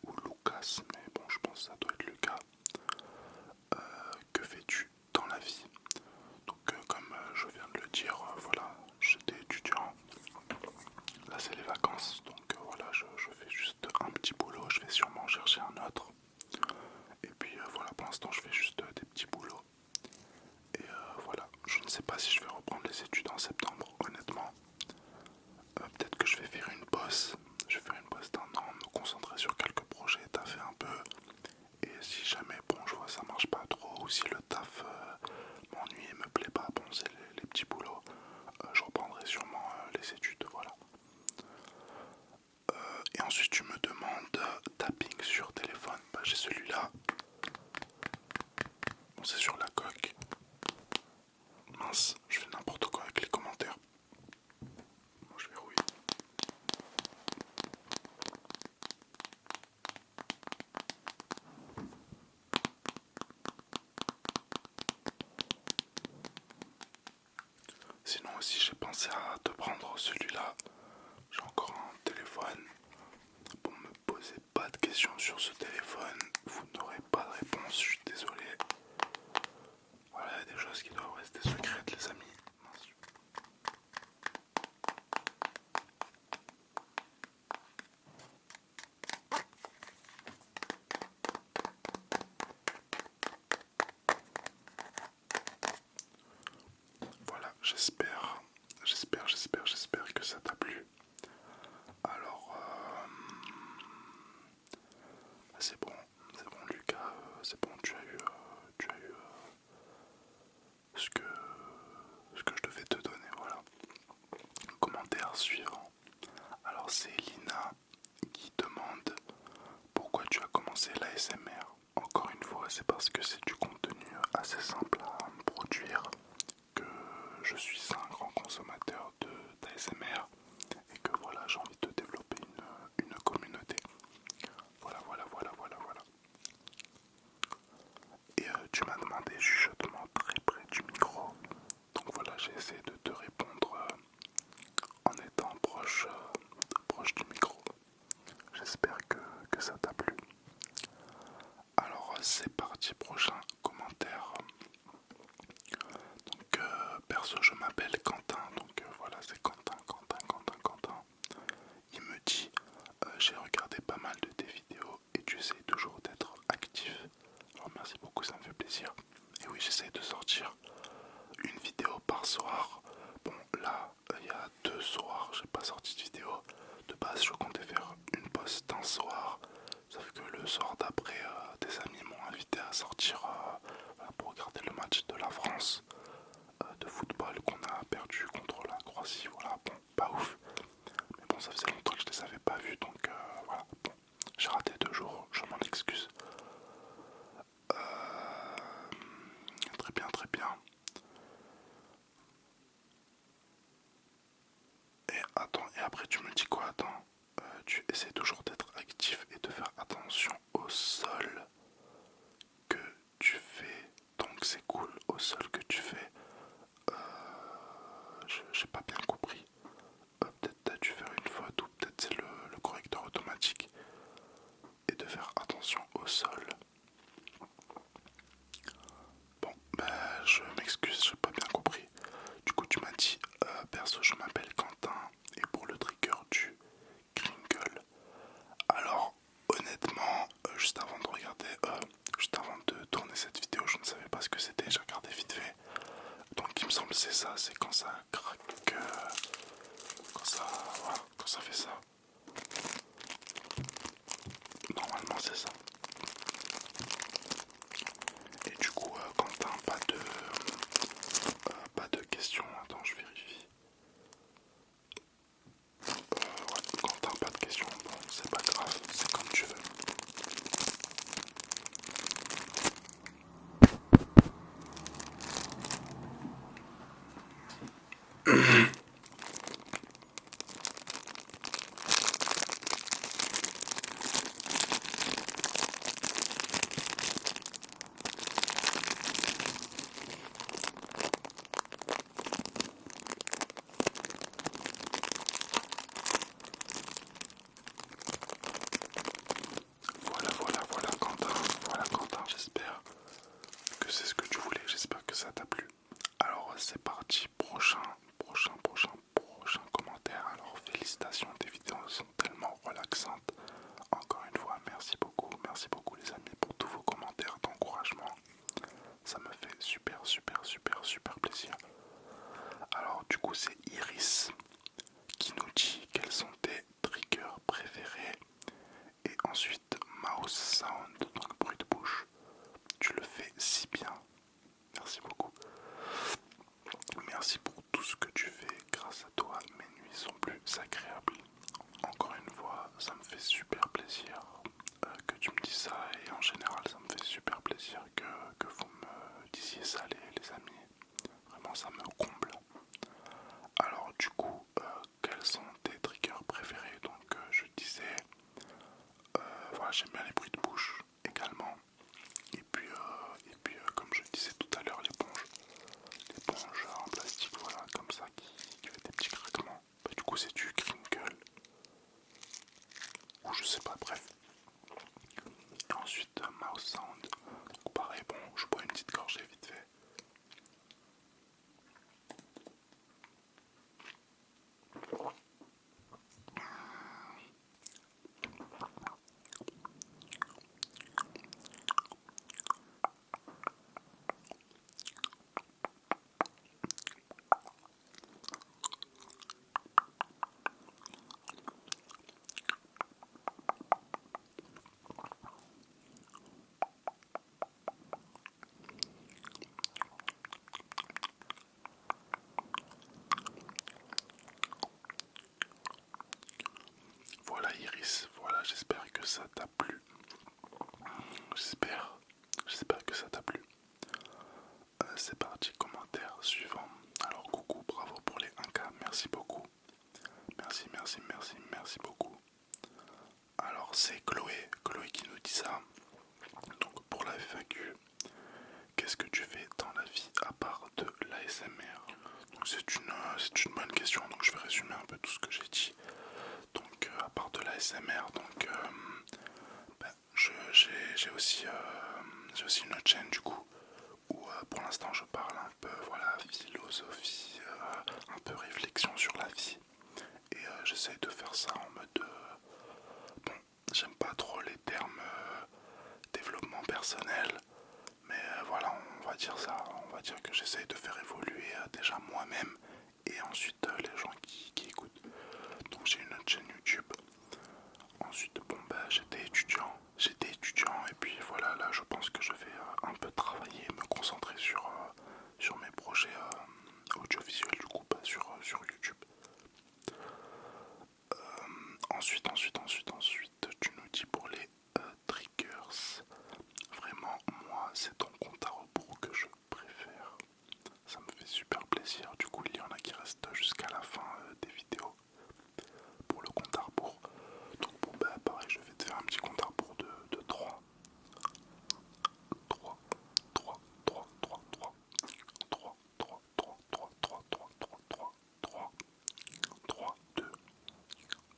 Ou Lucas, mais bon, je pense que ça doit être Lucas. Que fais-tu dans la vie? Donc comme je viens de le dire, voilà, j'étais étudiant. Là c'est les vacances, donc voilà, je fais juste un petit boulot, je vais sûrement chercher un autre. Et puis voilà, pour l'instant je fais juste des petits boulots. Et voilà, je ne sais pas si je vais reprendre les études en septembre, honnêtement. Peut-être que je vais faire une pause. Je vais faire une pause d'1 an, me concentrer sur quelques projets, taffer un peu. Et si jamais, bon, je vois ça marche pas trop, ou si le taf m'ennuie et me plaît pas, bon, c'est les petits boulots, je reprendrai sûrement les études, voilà. Et ensuite, tu me demandes tapping sur téléphone. Bah, j'ai celui-là. aussi j'ai pensé à te prendre celui-là. J'ai encore un téléphone. Bon, me posez pas de questions sur ce téléphone. Vous n'aurez pas de réponse, je suis désolé. Voilà, il y a des choses qui doivent rester secrètes, les amis. Voilà, j'espère que ça t'a plu. Alors, c'est bon Lucas, c'est bon, tu as eu ce que, ce que je devais te donner, voilà. Commentaire suivant. Alors c'est Lina qui demande pourquoi tu as commencé l'ASMR. Encore une fois, c'est parce que c'est du contenu assez simple à produire, que je suis un grand consommateur d'ASMR et que voilà, j'ai envie de développer une communauté. Voilà. Et tu m'as demandé chuchotement très près du micro. Donc voilà, j'ai essayé de te répondre en étant proche du micro. J'espère que ça t'a plu. Alors c'est parti, prochain commentaire. Donc perso je m'appelle Quentin, donc voilà c'est Quentin. Il me dit j'ai regardé pas mal de tes vidéos et tu essayes toujours d'être actif. Alors merci beaucoup, ça me fait plaisir. Et oui, j'essaye de sortir une vidéo par soir. Bon là il y a 2 soirs j'ai pas sorti de vidéo. De base je comptais faire une post un soir, sauf que le soir d'après des amis m'ont invité à sortir voilà, pour regarder le match de la France de football qu'on a perdu contre la Croatie. Voilà, bon, pas ouf, mais bon, ça faisait longtemps que je les avais pas vus, donc voilà, bon, j'ai raté 2 jours, je m'en excuse. Très bien. Et attends, et après tu me dis quoi? Attends, tu essaies toujours d'être actif et de faire attention au sol que tu fais, donc c'est cool, au sol que tu fais. J'ai pas bien compris. Peut-être t'as dû faire une faute ou peut-être c'est le correcteur automatique. Et de faire attention au sol. Bon, bah je m'excuse, j'ai pas bien compris. Du coup tu m'as dit, perso je m'appelle Quentin et pour le trigger du Kringle. Alors honnêtement, juste avant de tourner cette vidéo, je ne savais pas ce que c'était, j'ai regardé vite fait. Donc il me semble que c'est ça, c'est quand ça craque, quand ça fait ça. Normalement c'est ça. Et du coup, Quentin, pas de questions. Attends, je vérifie. Ouais, Quentin, pas de questions. Bon, c'est pas grave, c'est comme tu veux. Voilà, Quentin, j'espère que c'est ce que tu voulais. J'espère que ça t'a plu. Alors, c'est parti. Prochain commentaire. Alors, félicitations, tes vidéos sont tellement relaxantes. Encore une fois, merci beaucoup les amis pour tous vos commentaires d'encouragement. Ça me fait super plaisir. Alors du coup c'est Iris qui nous dit quels sont tes triggers préférés. Et ensuite mouse sound, donc bruit de bouche. Tu le fais si bien. Merci beaucoup. Merci pour tout ce que tu fais. Grâce à toi, mes nuits sont plus agréables. Encore une fois, ça me fait super plaisir que tu me dises ça. Et en général, ça me fait super plaisir que vous me disiez ça, les amis. Vraiment, ça me comble. Alors du coup, quels sont tes triggers préférés? Donc je disais, voilà, j'aime bien les bruits de bouche bref. Et ensuite mouse sound. Donc pareil, bon, je bois une petite gorgée vite fait. Voilà Iris, voilà, j'espère que ça t'a plu. J'espère que ça t'a plu. C'est parti, commentaire suivant. Alors coucou, bravo pour les 1K, merci beaucoup. Merci beaucoup. Alors c'est Chloé qui nous dit ça. Donc pour la FAQ, qu'est-ce que tu fais dans la vie à part de l'ASMR? Donc c'est une bonne question, donc je vais résumer un peu tout ce que j'ai dit. Donc à part de l'ASMR, donc j'ai aussi une autre chaîne du coup où pour l'instant je parle un peu voilà philosophie, un peu réflexion sur la vie et j'essaye de faire ça en mode bon, j'aime pas trop les termes développement personnel, mais voilà, on va dire ça, on va dire que j'essaye de faire évoluer déjà moi-même et ensuite les gens qui écoutent. Donc j'ai une autre chaîne YouTube. Ensuite bon bah j'étais étudiant et puis voilà, là je pense que je vais un peu travailler, me concentrer sur mes projets audiovisuels du coup, pas sur YouTube. Ensuite, tu nous dis pour les triggers. Vraiment, moi, c'est ton compte à rebours que je préfère. Ça me fait super plaisir. Du coup, il y en a qui restent jusqu'à la fin des vidéos pour le compte à rebours. Donc, bon, bah, pareil, je vais te faire un petit compte à rebours de 3. 3, 3, 3, 3, 3, 3, 3, 3, 3, 3, 3, 3, 3, 3, 3, 2,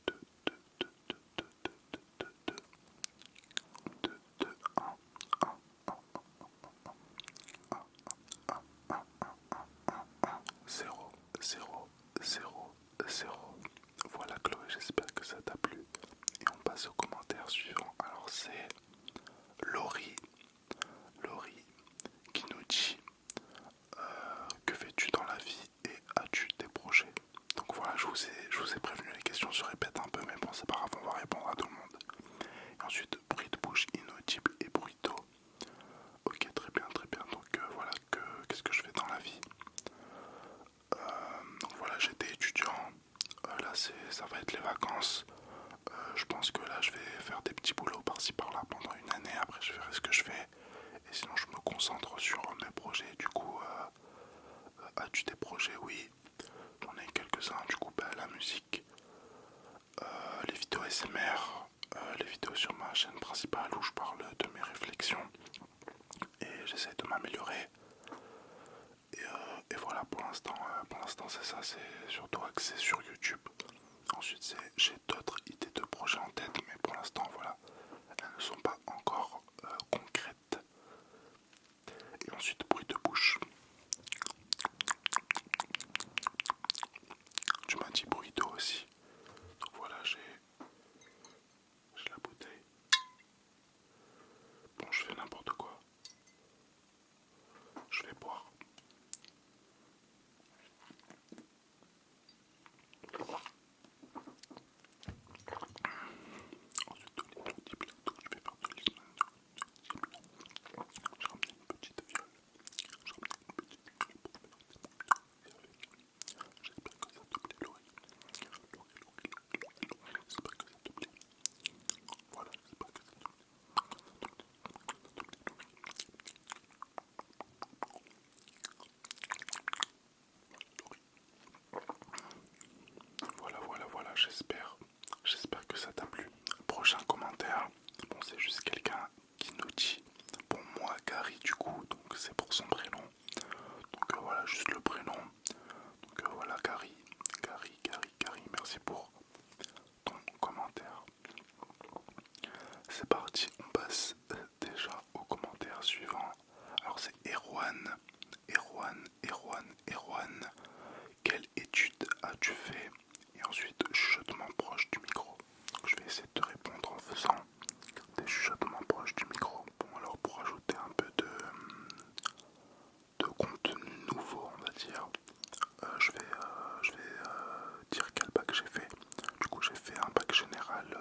2, 2, 2, 2, 2, 2, 2, 2, 2, 1, 0, 0, 0, 0. Voilà Chloé, j'espère que ça t'a plu. Et on passe au commentaire suivant. Alors c'est Laurie qui nous dit que fais-tu dans la vie et as-tu des projets? Donc voilà, je vous ai prévenu, les questions se répètent un peu, mais bon c'est pas grave, on va répondre à tout le monde. Et ensuite, bruit de bouche inaudible et bruit d'eau. Ok, très bien. Donc voilà, qu'est-ce que je fais dans la vie? Donc voilà, j'étais étudiant. Là, ça va être les vacances. Je pense que là, je vais faire des petits boulots par-ci par-là pendant une année. Après, je verrai ce que je fais. Et sinon, je me concentre sur mes projets. Du coup, as-tu des projets? Oui, j'en ai quelques-uns. Du coup, la musique, les vidéos SMR, les vidéos sur ma chaîne principale où je parle de mes réflexions. Et j'essaie de m'améliorer. Et voilà, pour l'instant c'est ça, c'est surtout axé sur YouTube. Ensuite j'ai d'autres idées de projets en tête, mais pour l'instant voilà, elles ne sont pas encore concrètes. Et ensuite bruit de bouche. Tu m'as dit bruit d'eau aussi. Donc voilà, j'ai la bouteille. Bon, je fais n'importe quoi. Je vais boire.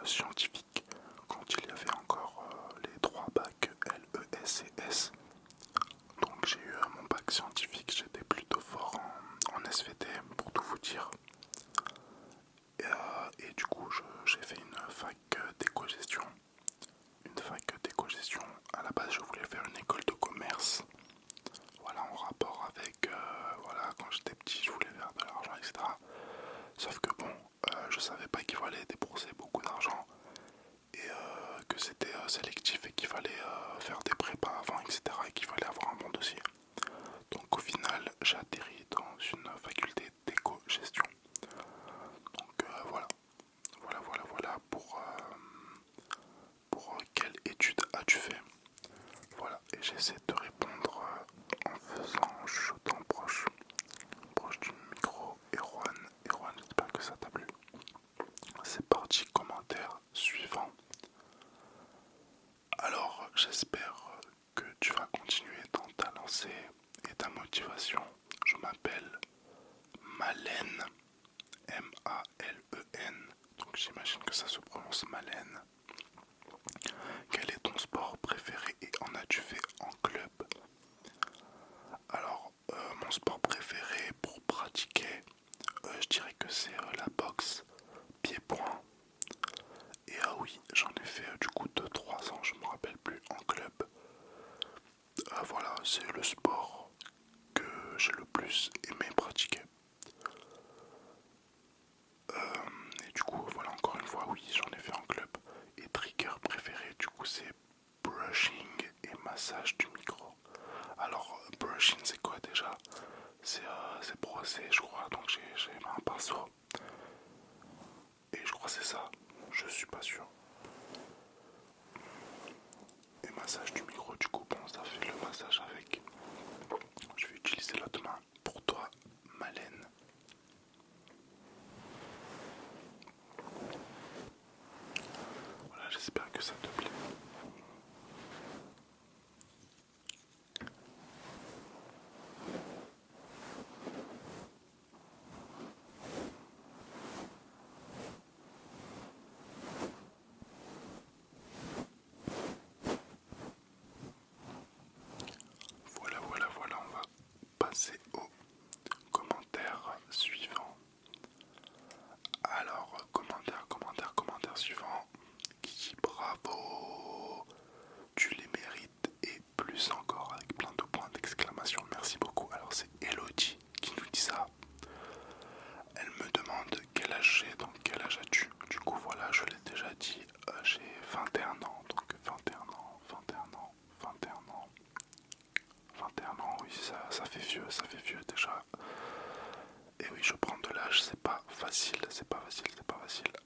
scientifique, quand il y avait encore les 3 bacs L, E, S et S. Donc j'ai eu mon bac scientifique, j'étais plutôt fort en SVT pour tout vous dire. Et du coup j'ai fait une fac d'éco-gestion. Une fac d'éco-gestion, à la base je voulais faire une école de commerce. Voilà, en rapport avec, voilà, quand j'étais petit je voulais faire de l'argent, etc. Sauf que bon, je savais pas qu'il fallait débourser beaucoup d'argent et que c'était sélectif et qu'il fallait faire des prépas avant, etc. et qu'il fallait avoir un bon dossier. Donc au final, j'ai atterri dans une faculté d'éco-gestion. Donc voilà, voilà pour quelle étude as-tu fait? Voilà, et j'essaie de répondre en faisant, en chuchotant proche du micro. Erwan, j'espère que ça t'a plu. C'est parti, commentaire suivant. Alors, j'espère que tu vas continuer dans ta lancée et ta motivation. Je m'appelle Malène, M-A-L-E-N, donc j'imagine que ça se prononce Malène. Quel est ton sport préféré et en as-tu fait en club? Alors, mon sport préféré pour pratiquer, je dirais que c'est la boxe pied-point. Et ah oui, j'en ai fait du coup 2-3 ans, je me rappelle plus, en club. Voilà, c'est le sport que j'ai le plus aimé pratiquer. Et du coup, voilà, encore une fois, oui, j'en ai fait en club. Et trigger préféré, du coup, c'est brushing et massage du micro. Alors, brushing, c'est quoi déjà? C'est brosser, je crois, donc j'ai un pinceau. Et je crois que c'est ça, je suis pas sûr. Et massage du micro, du coup, bon, ça fait le massage avec. Je vais utiliser l'autre main pour toi, Malène. Voilà, j'espère que ça te plaît. Voilà, on va passer au commentaire suivant. Alors, commentaire suivant. Qui dit bravo, tu les mérites et plus encore avec plein de points d'exclamation. Merci beaucoup. Alors, c'est Elodie qui nous dit ça. Elle me demande quel âge j'ai, donc quel âge as-tu? Du coup, voilà, je l'ai déjà dit, j'ai 21 ans, donc 21 ans, oui, ça fait vieux déjà. Et oui, je prends de l'âge, c'est pas facile.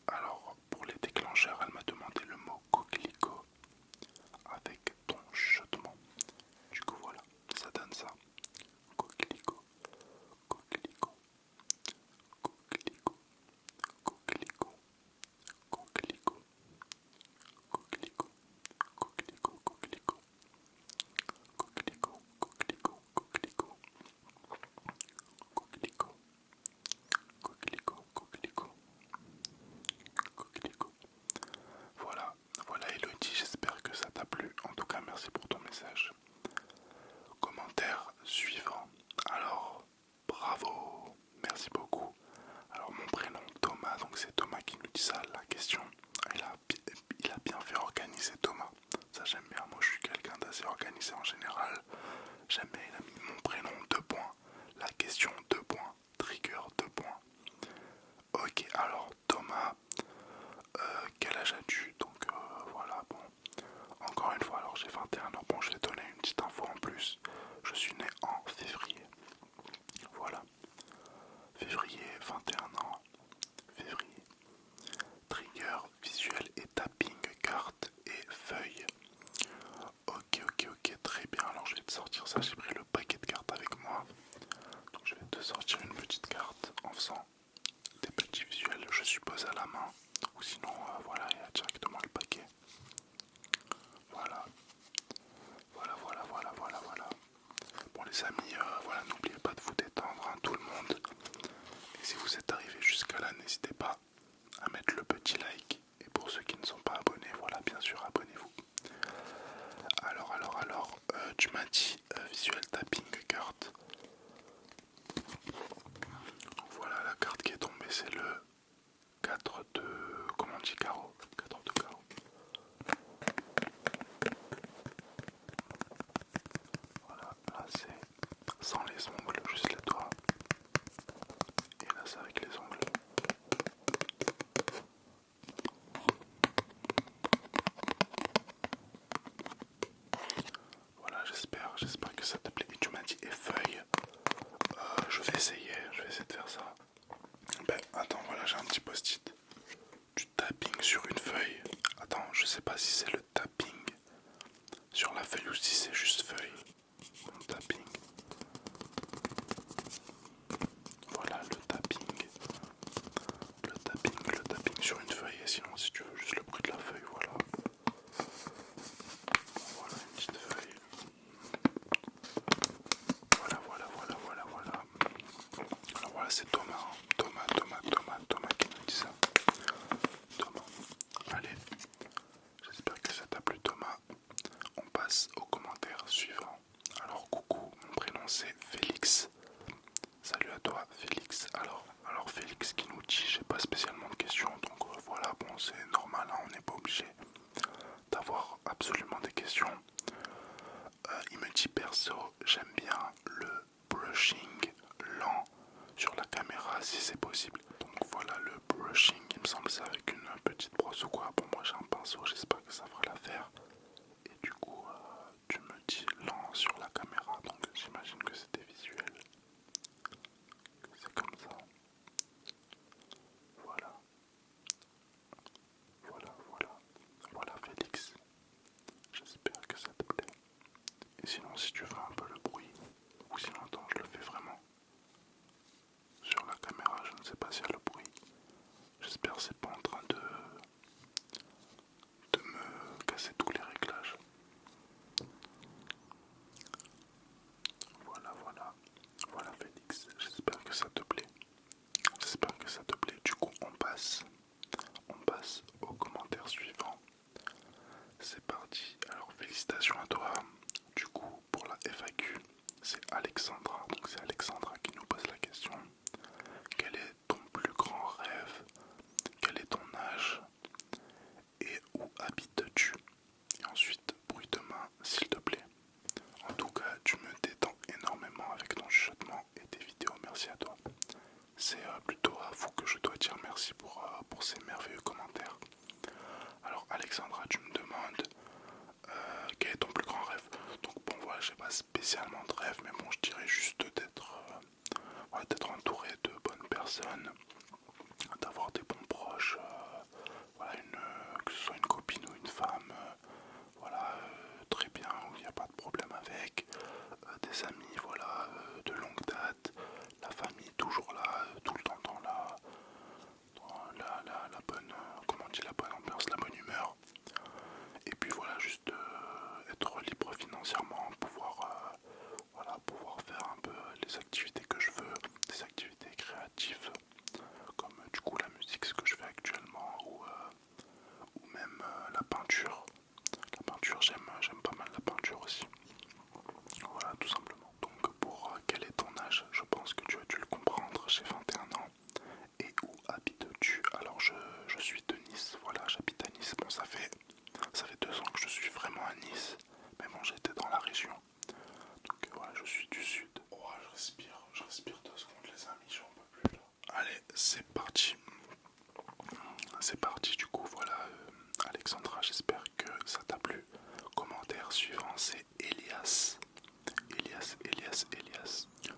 Alors, pour les déclencheurs, elle m'a demandé le mot coquelicot avec ton chuchotement. Du coup, voilà, ça donne ça. Coquelicot, coquelicot, coquelicot, coquelicot, coquelicot, coquelicot, coquelicot, coquelicot, coquelicot, coquelicot, coquelicot, coquelicot, coquelicot, coquelicot, coquelicot. Voilà Elodie, j'espère que ça t'a plu. En tout cas, merci pour ton message. Commentaire suivant. Alors, bravo, merci beaucoup. Alors mon prénom Thomas, donc c'est Thomas qui nous dit ça, la question. Il a bien fait organiser Thomas. Ça j'aime bien, moi je suis quelqu'un d'assez organisé en général. J'aime bien, il a mis mon prénom 2 points. La question 2 points. Trigger 2 points. Ok, alors Thomas, quel âge as-tu? Donc voilà, bon. Encore une fois, alors j'ai 21 ans. Bon, je vais donner une petite info en plus. Je suis né en février. Voilà. Février, 21 ans. Février. Trigger, visuel et tapping, carte et feuille. Ok, très bien. Alors je vais te sortir ça. J'ai pris le paquet de cartes avec moi. Donc je vais te sortir une petite carte en faisant des petits visuels, je suppose à la main. Ou sinon, voilà, il y a directement le paquet. Voilà. Bon les amis, voilà, 10 carreaux, 14 de carreaux. Voilà, là c'est sans les ongles, juste les doigts. Et là c'est avec les ongles. Voilà, j'espère que ça te plaît. Et tu m'as dit et feuilles. Je vais essayer de faire ça. Ben attends, voilà, j'ai un petit post-it. Du tapping sur une feuille. Attends, je sais pas si c'est le tapping sur la feuille ou si c'est juste feuille. Bon, tapping. Voilà le tapping. Le tapping sur une feuille. Et sinon, si tu veux juste le bruit de la feuille, voilà. Voilà une petite feuille. Voilà. Alors voilà, c'est Thomas. Thomas qui nous dit ça. Thomas. Allez, j'espère que ça t'a plu, Thomas. On passe au commentaire suivant. Alors coucou, mon prénom c'est Félix. Salut à toi Félix. Alors Félix qui nous dit j'ai pas spécialement de questions, donc voilà, bon c'est normal, hein, on n'est pas obligé d'avoir absolument des questions. Il me dit perso, j'aime bien le brushing lent sur la caméra si c'est possible. Donc voilà le brushing, il me semble c'est avec une petite brosse ou quoi. Bon moi j'ai un pinceau, j'espère que ça fera l'affaire. Et du coup tu me dis lent sur la caméra, donc j'imagine que c'était visuel. C'est comme ça. Voilà. Voilà Félix. J'espère que ça te plaît. Et sinon si tu veux un peu le bruit, ou sinon attends je le fais vraiment. Sur la caméra je ne sais pas s'il y a le bruit. J'espère que c'est pas en train de me casser tous les réglages. Voilà Félix, j'espère que ça te plaît. Du coup on passe au commentaire suivant. C'est parti. Alors félicitations à toi. Du coup pour la FAQ, c'est Alexandra. Donc c'est Alexandra qui nous pose la question. Quel est ton plus grand rêve? Quel est ton âge? Et où habites-tu? Et ensuite, bruit de main, s'il te plaît. En tout cas, tu me détends énormément avec ton chuchotement et tes vidéos. Merci à toi. C'est plutôt à vous que je dois dire merci pour ces merveilleux commentaires. Alors Alexandra, tu me demandes quel est ton plus grand rêve? Donc bon voilà, j'ai pas spécialement de rêve, mais bon je dirais juste d'être entouré de bonnes personnes, d'avoir des bons proches, voilà, que ce soit une copine ou une femme, voilà, très bien, où il n'y a pas de problème avec, des amis, voilà, de longue date, la famille toujours là, tout le temps dans la bonne, comment on dit, la bonne ambiance, la bonne humeur. Et puis voilà, juste être libre financièrement, pouvoir faire un peu les activités que je veux, des activités créatives, comme du coup la musique, ce que je fais actuellement, ou même la peinture. La peinture, j'aime pas mal la peinture aussi. Voilà, tout simplement. Donc pour quel est ton âge? Je pense que tu as dû le comprendre, j'ai 21 ans. Et où habites-tu? Alors je suis de Nice, voilà, j'habite à Nice. Bon, ça fait 2 ans que je suis vraiment à Nice, mais bon, j'étais dans la région. Donc voilà, je suis du sud. Oh, je respire 2 secondes les amis, j'en peux plus là. Allez, c'est parti. C'est parti du coup, voilà Alexandra, j'espère que ça t'a plu. Commentaire suivant, c'est Elias. Elias.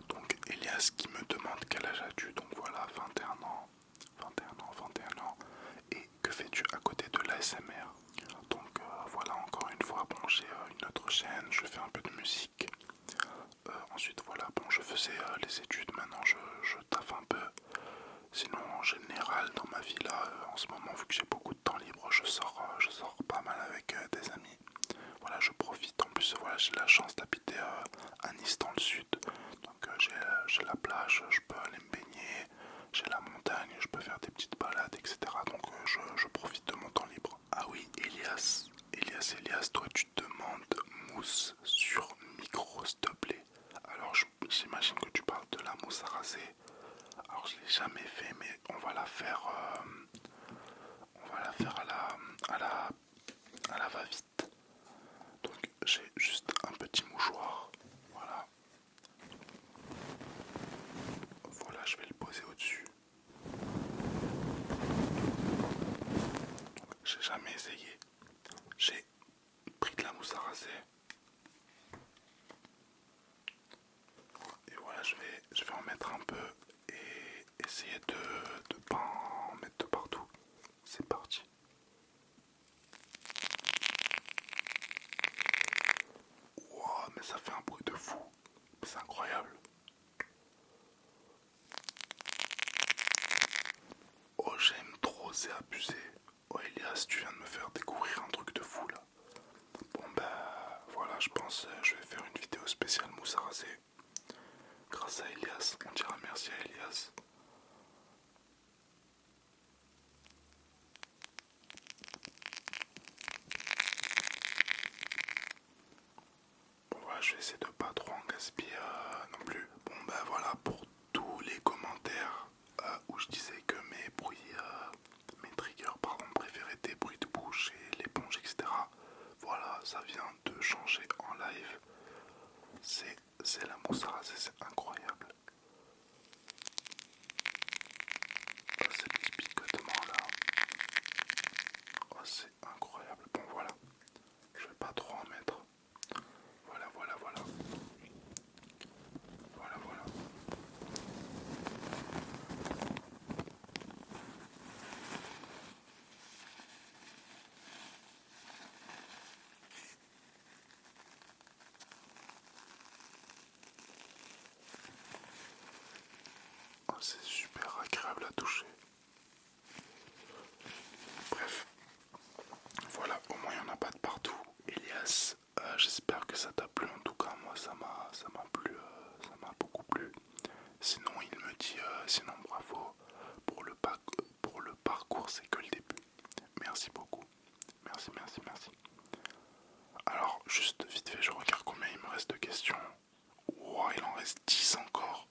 Donc Elias qui me demande quel âge as-tu? Donc voilà, 21 ans. 21 ans. Et que fais-tu à côté de l'ASMR? Donc voilà, encore une fois, bon j'ai une autre chaîne, je fais un peu de musique. Ensuite voilà, bon je faisais les études, maintenant je taffe un peu. Sinon en général dans ma vie là, en ce moment vu que j'ai beaucoup de temps libre, je sors pas mal avec des amis. Voilà, je profite. En plus voilà, j'ai la chance d'habiter à Nice dans le sud. Donc j'ai la plage, je peux aller me baigner, j'ai la montagne, je peux faire des petites balades, etc. Donc je profite de mon temps libre. Ah oui, Elias, toi tu te demandes mousse sur micro s'il te plaît. Alors j'imagine que tu parles de la mousse à raser. Alors je l'ai jamais fait, mais on va la faire j'ai jamais essayé. J'ai pris de la mousse à raser. Et voilà, je vais en mettre un peu et essayer de pas en mettre de partout. C'est parti. Wow, mais ça fait un bruit de fou. C'est incroyable. Oh, j'aime trop, c'est abusé. Oh, Elias, tu viens de me faire découvrir un truc de fou là. Bon, bah voilà, je pense je vais faire une vidéo spéciale mousse à raser. Grâce à Elias, on dira merci à Elias. Bon, voilà, je vais essayer de pas trop en gaspiller non plus. Bon, bah voilà pour tous les commentaires où je disais que mes bruits, mes triggers pardon, préférés étaient bruits de bouche et l'éponge, etc. Voilà, ça vient de changer en live. C'est la mousse à raser, c'est incroyable. Oh, ces petits picotements là. Oh, c'est incroyable. Bon, voilà. Je vais pas trop en mettre. Voilà, voilà, voilà. Voilà, voilà. Oh, c'est super agréable à toucher. Bref, voilà, au moins il n'y en a pas de partout. Elias, j'espère que ça t'a plu. En tout cas, moi ça m'a plu, ça m'a beaucoup plu. Sinon, il me dit, sinon bravo pour le parcours, c'est que le début. Merci beaucoup. Merci, merci, merci. Alors, juste vite fait, je regarde combien il me reste de questions. Wow, il en reste 10 encore.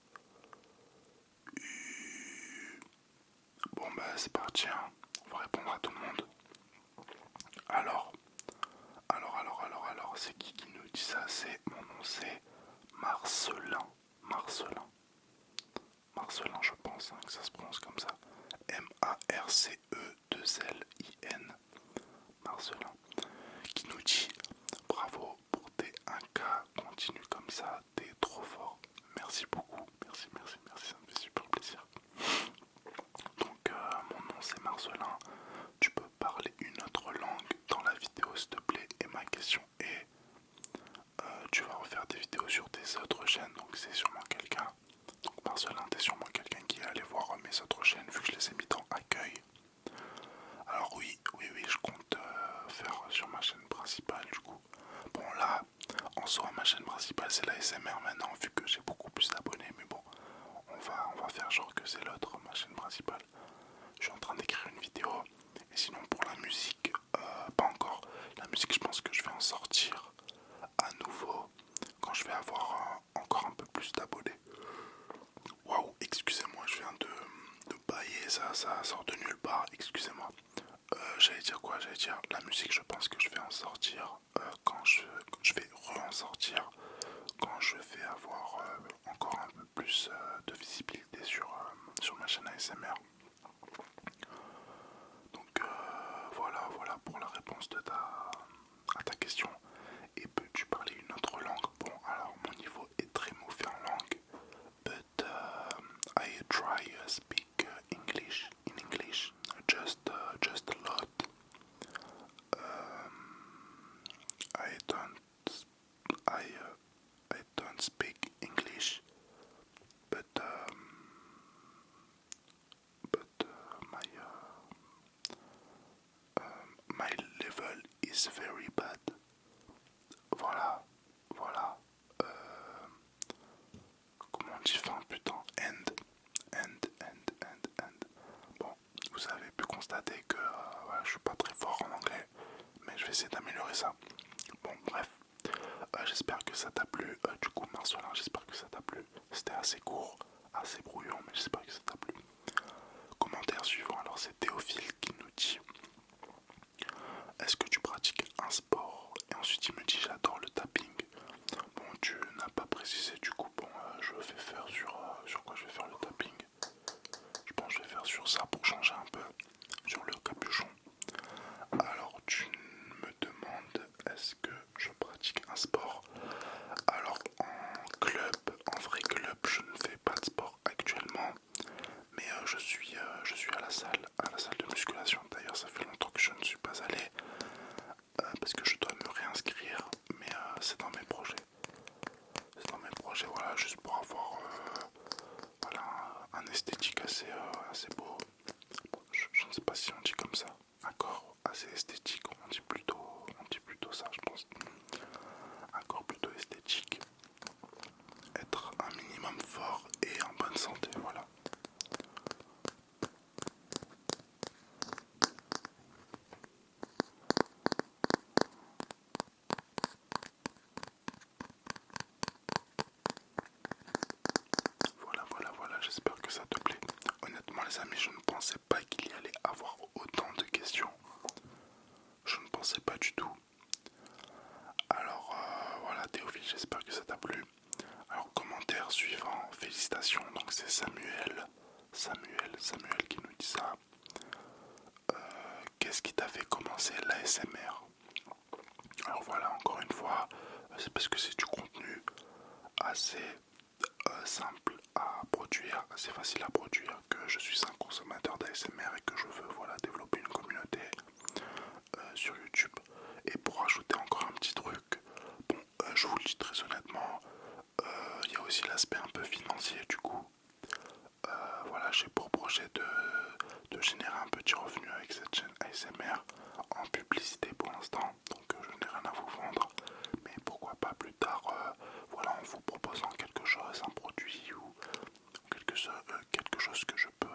Bon bah c'est parti, hein. On va répondre à tout le monde. Alors, c'est qui nous dit ça? C'est mon nom, c'est Marcelin. Marcelin. Marcelin, je pense hein, que ça se prononce comme ça. Marcedin. Marcelin. Qui nous dit bravo pour tes 1K, continue comme ça, t'es trop fort. Merci beaucoup. Merci, merci, merci, ça me fait super plaisir. Donc, mon nom c'est Marcelin. Tu peux parler une autre langue dans la vidéo s'il te plaît. Et ma question est tu vas refaire des vidéos sur tes autres chaînes, donc c'est sûrement quelqu'un. Donc Marcelin, t'es sûrement quelqu'un qui est allé voir mes autres chaînes vu que je les ai mis dans accueil. Alors oui, je compte faire sur ma chaîne principale du coup. Bon là, en soi ma chaîne principale c'est la SMR maintenant vu que j'ai beaucoup plus d'abonnés, mais bon, on va faire genre que c'est l'autre, ma chaîne principale. Je suis en train d'écrire une vidéo. Et sinon pour la musique, pas encore. La musique je pense que je vais en sortir à nouveau quand je vais avoir encore un peu plus d'abonnés. Waouh, excusez-moi, je viens de bailler, ça sort de nulle part, excusez-moi. J'allais dire quoi? J'allais dire la musique, je pense que je vais en sortir quand je vais en sortir quand je vais avoir encore un peu plus de visibilité sur ma chaîne ASMR. Donc voilà pour la réponse à ta question. Et peux-tu parler une autre langue? Bon, alors mon niveau est très mauvais en langue, but I try speak English in English, just a lot. I don't I don't speak English, but my level is very bad. Voilà, voilà. Comment on dit fin putain? End. Bon, vous avez pu constater que voilà, je suis pas très fort en anglais, mais je vais essayer d'améliorer ça. Bon, bref. J'espère que ça t'a plu. Du coup, Marcelin, j'espère que ça t'a plu. C'était assez court, assez brouillon, mais j'espère que ça t'a plu. Commentaire suivant, alors c'est Théophile qui nous dit est-ce que tu pratiques un sport? Et ensuite il me dit j'adore le tapping. Bon, tu n'as pas précisé du coup. Bon, je vais faire sur quoi je vais faire le tapping. Je pense que je vais faire sur ça pour changer un peu, sur le capuchon. esthétique, on dit plutôt ça, je pense. Un corps plutôt esthétique. Être un minimum fort et en bonne santé, voilà. Voilà, j'espère que ça te plaît. Honnêtement les amis, je ne pensais pas qu'il y allait avoir autant de questions. Je ne pensais pas du tout. Alors voilà Théophile, j'espère que ça t'a plu. Alors commentaire suivant, félicitations, donc c'est Samuel qui nous dit ça. Qu'est-ce qui t'a fait commencer l'ASMR? Alors voilà, encore une fois, c'est parce que c'est du contenu assez simple à produire, assez facile à produire, que je suis un consommateur d'ASMR et que je veux voilà, développer une communauté sur YouTube. Et pour ajouter encore un petit truc, bon, je vous le dis très honnêtement, il y a aussi l'aspect un peu financier du coup. Voilà, j'ai pour projet de générer un petit revenu avec cette chaîne ASMR en publicité pour l'instant, donc je n'ai rien à vous vendre, mais pourquoi pas plus tard, voilà, en vous proposant quelque chose, un produit ou quelque chose que je peux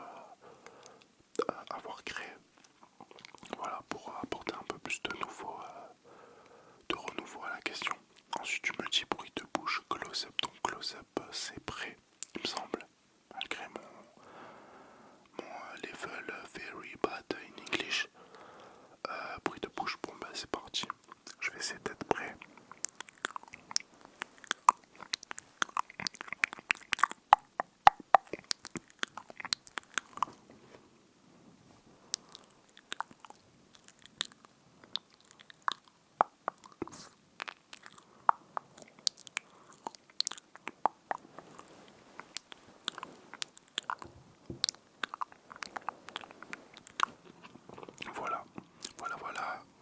avoir créé, voilà, pour apporter un peu plus de renouveau à la question. Ensuite tu me dis bruit de bouche, close-up, donc close-up c'est prêt, il me semble, malgré mon level very bad in English. Bruit de bouche, bon bah c'est parti, je vais essayer d'être prêt.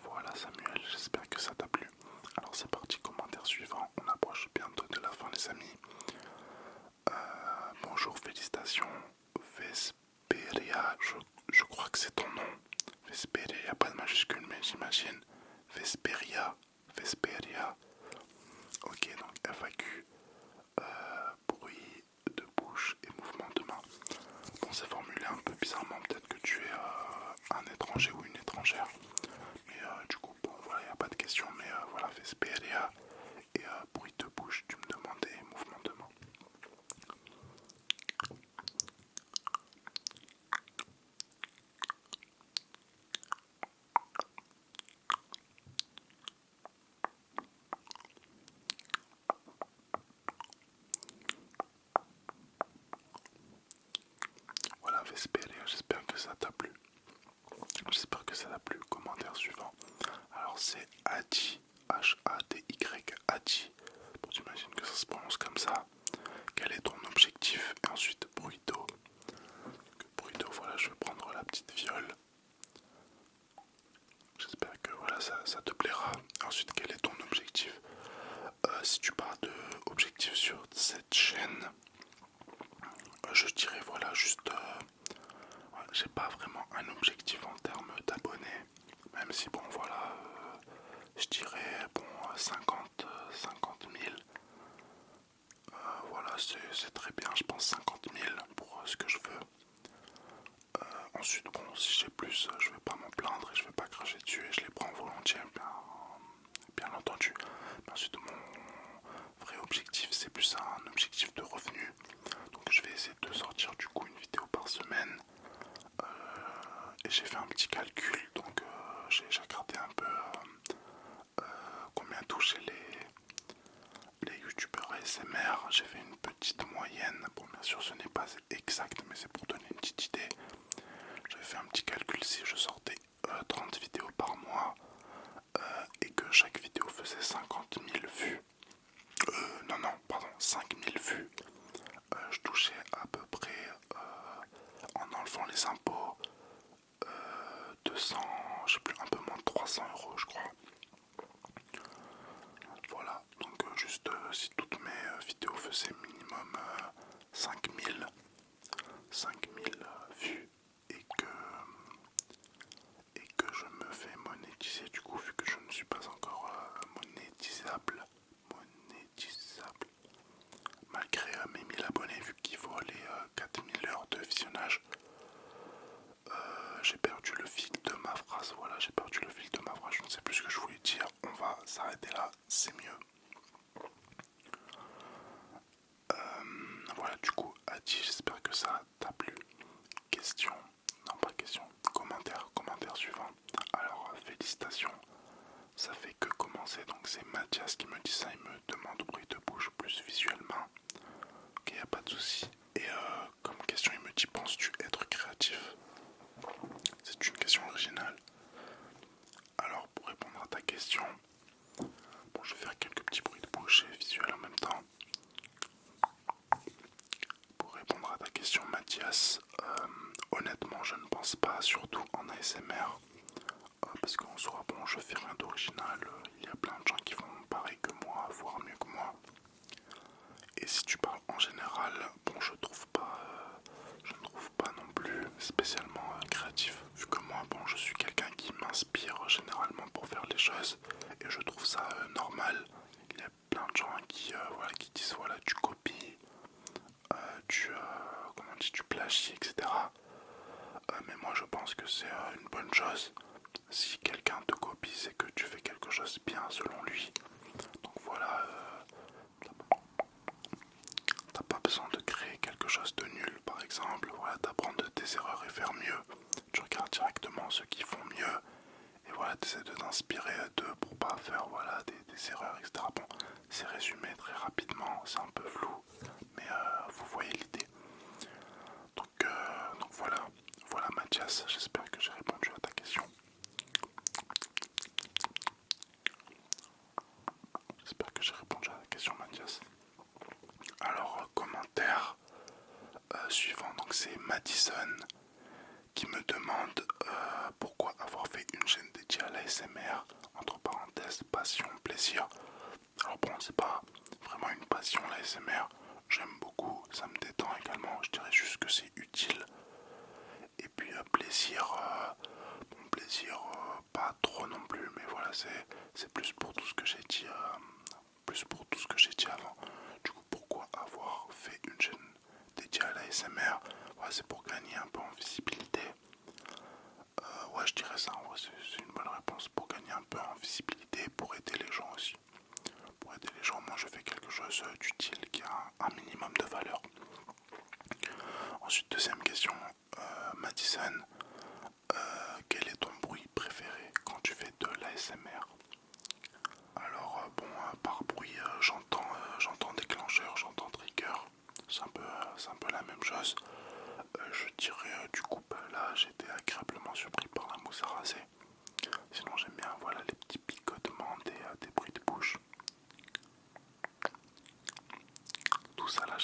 Voilà Samuel, j'espère que ça t'a plu. Alors c'est parti, commentaire suivant, on approche bientôt de la fin les amis. Bonjour, félicitations, Vesperia, je crois que c'est ton nom. Vesperia, il n'y a pas de majuscule mais j'imagine. Vesperia. Ok, donc FAQ, bruit de bouche et mouvement de main. Bon, c'est formulé un peu bizarrement, peut-être que tu es un étranger ou une étrangère. Mais du coup, bon, voilà, il n'y a pas de question, mais voilà, Vesperia et bruit de bouche, tu me demandais, mouvement de main. Voilà, Vesperia, j'espère que ça t'a plu. J'espère que ça t'a plu. Commentaire suivant. Alors c'est Adi, H-A-D-Y, Adi. Bon, j'imagine que ça se prononce comme ça. Quel est ton objectif? Et ensuite, Bruito. Bruito, voilà, je vais prendre la petite viole. J'espère que voilà, ça te plaira. Ensuite, quel est ton objectif? Si tu parles de objectif sur cette chaîne, je dirais voilà, juste j'ai pas vraiment un objectif en termes d'abonnés, même si bon voilà, je dirais bon 50 000, voilà c'est très bien, je pense 50 000 pour ce que je veux. Ensuite bon, si j'ai plus, je vais pas m'en plaindre et je vais pas cracher dessus et je les prends volontiers, bien entendu. Mais ensuite mon vrai objectif c'est plus un objectif de revenu, donc je vais essayer de sortir du coup une vidéo par semaine. Et j'ai fait un petit calcul, donc j'ai regardé un peu combien touchaient les youtubeurs ASMR. J'ai fait une petite moyenne. Bon, bien sûr, ce n'est pas exact, mais c'est pour donner une petite idée. J'avais fait un petit calcul si je sortais 30 vidéos par mois et que chaque vidéo faisait 50 000 vues. Non, pardon, 5 000 vues. Je touchais à peu près, en enlevant les impôts, 200, je sais plus, un peu moins de 300 euros, je crois. Voilà, donc juste si toutes mes vidéos faisaient minimum 5000 vues et que je me fais félicitations. Ça fait que commencer, donc c'est Mathias qui me dit ça, il me demande bruit de bouche plus visuellement. Ok, y a pas de souci. Et comme question, il me dit penses-tu être créatif? C'est une question originale. Alors pour répondre à ta question, bon, je vais faire quelques petits bruits de bouche et visuels en même temps. Pour répondre à ta question Mathias, honnêtement je ne pense pas, surtout en ASMR. Parce qu'en soi, bon, je fais rien d'original, il y a plein de gens qui font pareil que moi, voire mieux que moi. Et si tu parles en général, bon, je ne trouve pas non plus spécialement créatif. Vu que moi, bon, je suis quelqu'un qui m'inspire généralement pour faire les choses, et je trouve ça normal. Il y a plein de gens voilà, qui disent, voilà, tu copies, comment on dit, tu plagies, etc. Mais moi, je pense que c'est une bonne chose. Si quelqu'un te copie, c'est que tu fais quelque chose bien selon lui. Donc voilà, t'as pas besoin de créer quelque chose de nul, par exemple. Voilà, d'apprendre de tes erreurs et faire mieux. Tu regardes directement ceux qui font mieux. Et voilà, t'essaies de t'inspirer d'eux pour pas faire voilà, des erreurs, etc. Bon, c'est résumé très rapidement, c'est un peu flou. Mais vous voyez l'idée. Donc voilà. Voilà Mathias, j'espère que j'ai répondu à ta question. J'espère que j'ai répondu à la question Mathias. Alors commentaire suivant, donc c'est Madison qui me demande pourquoi avoir fait une chaîne dédiée à l'ASMR, entre parenthèses passion, plaisir. Alors bon, c'est pas vraiment une passion l'ASMR, j'aime beaucoup, ça me détend également, je dirais juste que c'est utile. Et puis plaisir, bon plaisir pas trop non plus, mais voilà c'est plus pour tout ce que j'ai dit, avant. Du coup pourquoi avoir fait une chaîne dédiée à l'ASMR? Ouais, c'est pour gagner un peu en visibilité. Ouais, je dirais ça, ouais, c'est une bonne réponse, pour gagner un peu en visibilité, pour aider les gens aussi. Pour aider les gens, moi je fais quelque chose d'utile qui a un minimum de valeur. Ensuite, deuxième question, Madison, quel est ton bruit préféré quand tu fais de l'ASMR? Alors bon, par bruit, j'entends déclencheur, j'entends trigger, c'est un peu la même chose. Je dirais du coup, là j'ai été agréablement surpris par la mousse à raser. Sinon j'aime bien voilà, les petits picotements des bruits de bouche. Tout ça là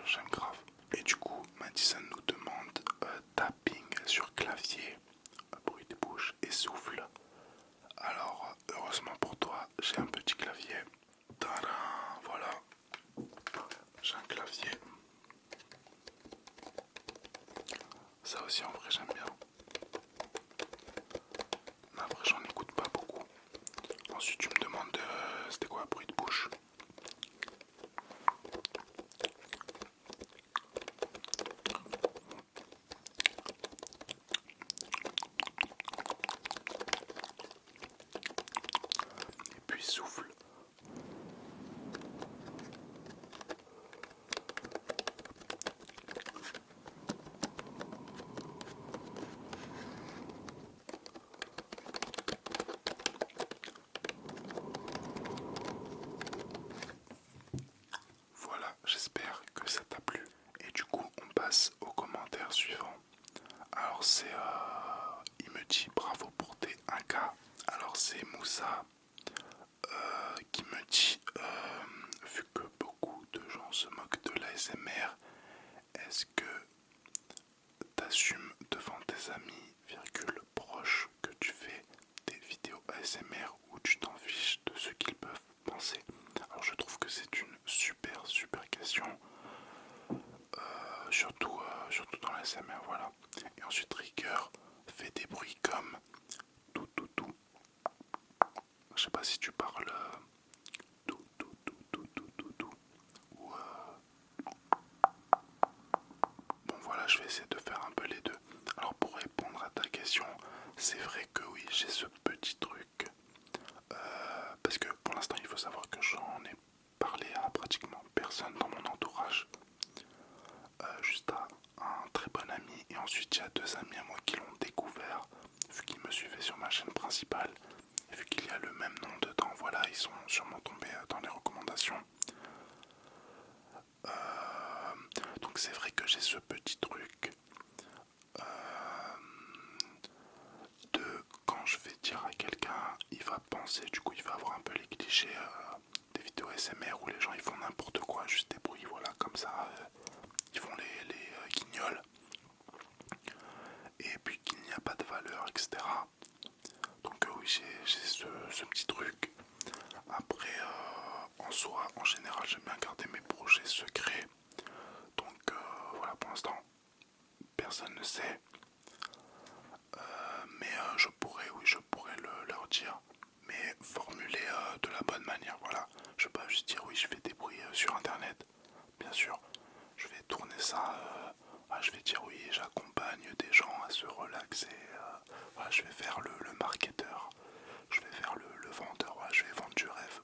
j'aime grave. Et du coup Madison nous demande tapping sur clavier, bruit de bouche et souffle. Alors heureusement pour toi j'ai un petit clavier. Tadam, voilà. J'ai un clavier. Ça aussi en vrai j'aime bien. Mais après j'en écoute pas beaucoup. Ensuite tu me demandes c'était quoi bruit de bouche. Et puis souffle. Voilà, j'espère que ça t'a plu. Et du coup, on passe au commentaire suivant. Alors il me dit bravo pour tes 1K. Alors c'est Moussa qui me dit, vu que beaucoup de gens se moquent de l'ASMR, est-ce que t'assumes devant tes amis, proches, que tu fais des vidéos ASMR ou tu t'en fiches de ce qu'ils peuvent penser? Alors je trouve que c'est une super question, surtout dans l'ASMR, voilà. Et ensuite Rigueur fait des bruits comme tout. Je sais pas si tu parles tout ou bon voilà, je vais essayer de faire un peu les deux. Alors pour répondre à ta question, c'est vrai que oui, j'ai ce petit truc. Parce que pour l'instant, il faut savoir que j'en ai parlé à pratiquement personne dans mon entourage. Juste à un très bon ami. Et ensuite, il y a deux amis à moi qui l'ont découvert, vu qu'ils me suivaient sur ma chaîne principale. principal. Et vu qu'il y a le même nom dedans, voilà, ils sont sûrement tombés dans les recommandations. Donc c'est vrai que j'ai ce petit truc de quand je vais dire à quelqu'un, il va penser, du coup il va avoir un peu les clichés des vidéos SMR où les gens ils font n'importe quoi, juste des bruits, voilà, comme ça, ils font les guignols, et puis qu'il n'y a pas de valeur, etc. Donc oui, j'ai ce petit truc. Après, en soi, en général, j'aime bien garder mes projets secrets. Donc voilà, pour l'instant, personne ne sait. Mais je pourrais, oui, je pourrais leur dire. Mais formuler de la bonne manière, voilà. Je vais pas juste dire oui, je fais des bruits sur internet. Bien sûr, je vais tourner ça. Je vais dire oui, j'accompagne des gens à se relaxer. Voilà, je vais faire le marketeur. Je vais faire le vendeur. Voilà, je vais vendre du rêve.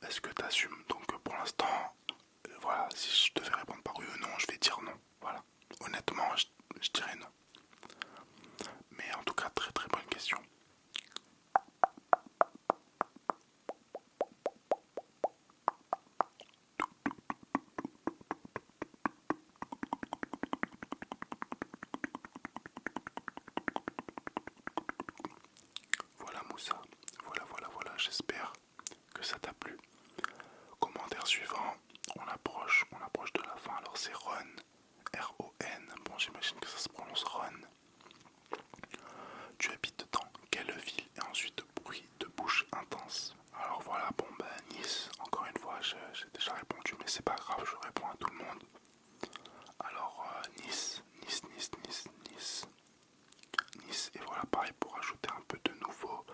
Est-ce que tu assumes? Donc pour l'instant, voilà, si je devais répondre par oui ou non, je vais dire non. Voilà. Honnêtement, je dirais non. Mais en tout cas, très très bonne question. Voilà Moussa, voilà, j'espère que ça t'a plu. Commentaire suivant, on approche de la fin, alors c'est Ron, R-O-N, bon j'imagine que ça se prononce Ron. Tu habites dans quelle ville? Et ensuite bruit de bouche intense. Alors voilà, bon bah Nice, encore une fois j'ai déjà répondu mais c'est pas grave, je réponds à tout le monde. Alors Nice, Nice, et voilà pareil pour ajouter un peu de nouveau.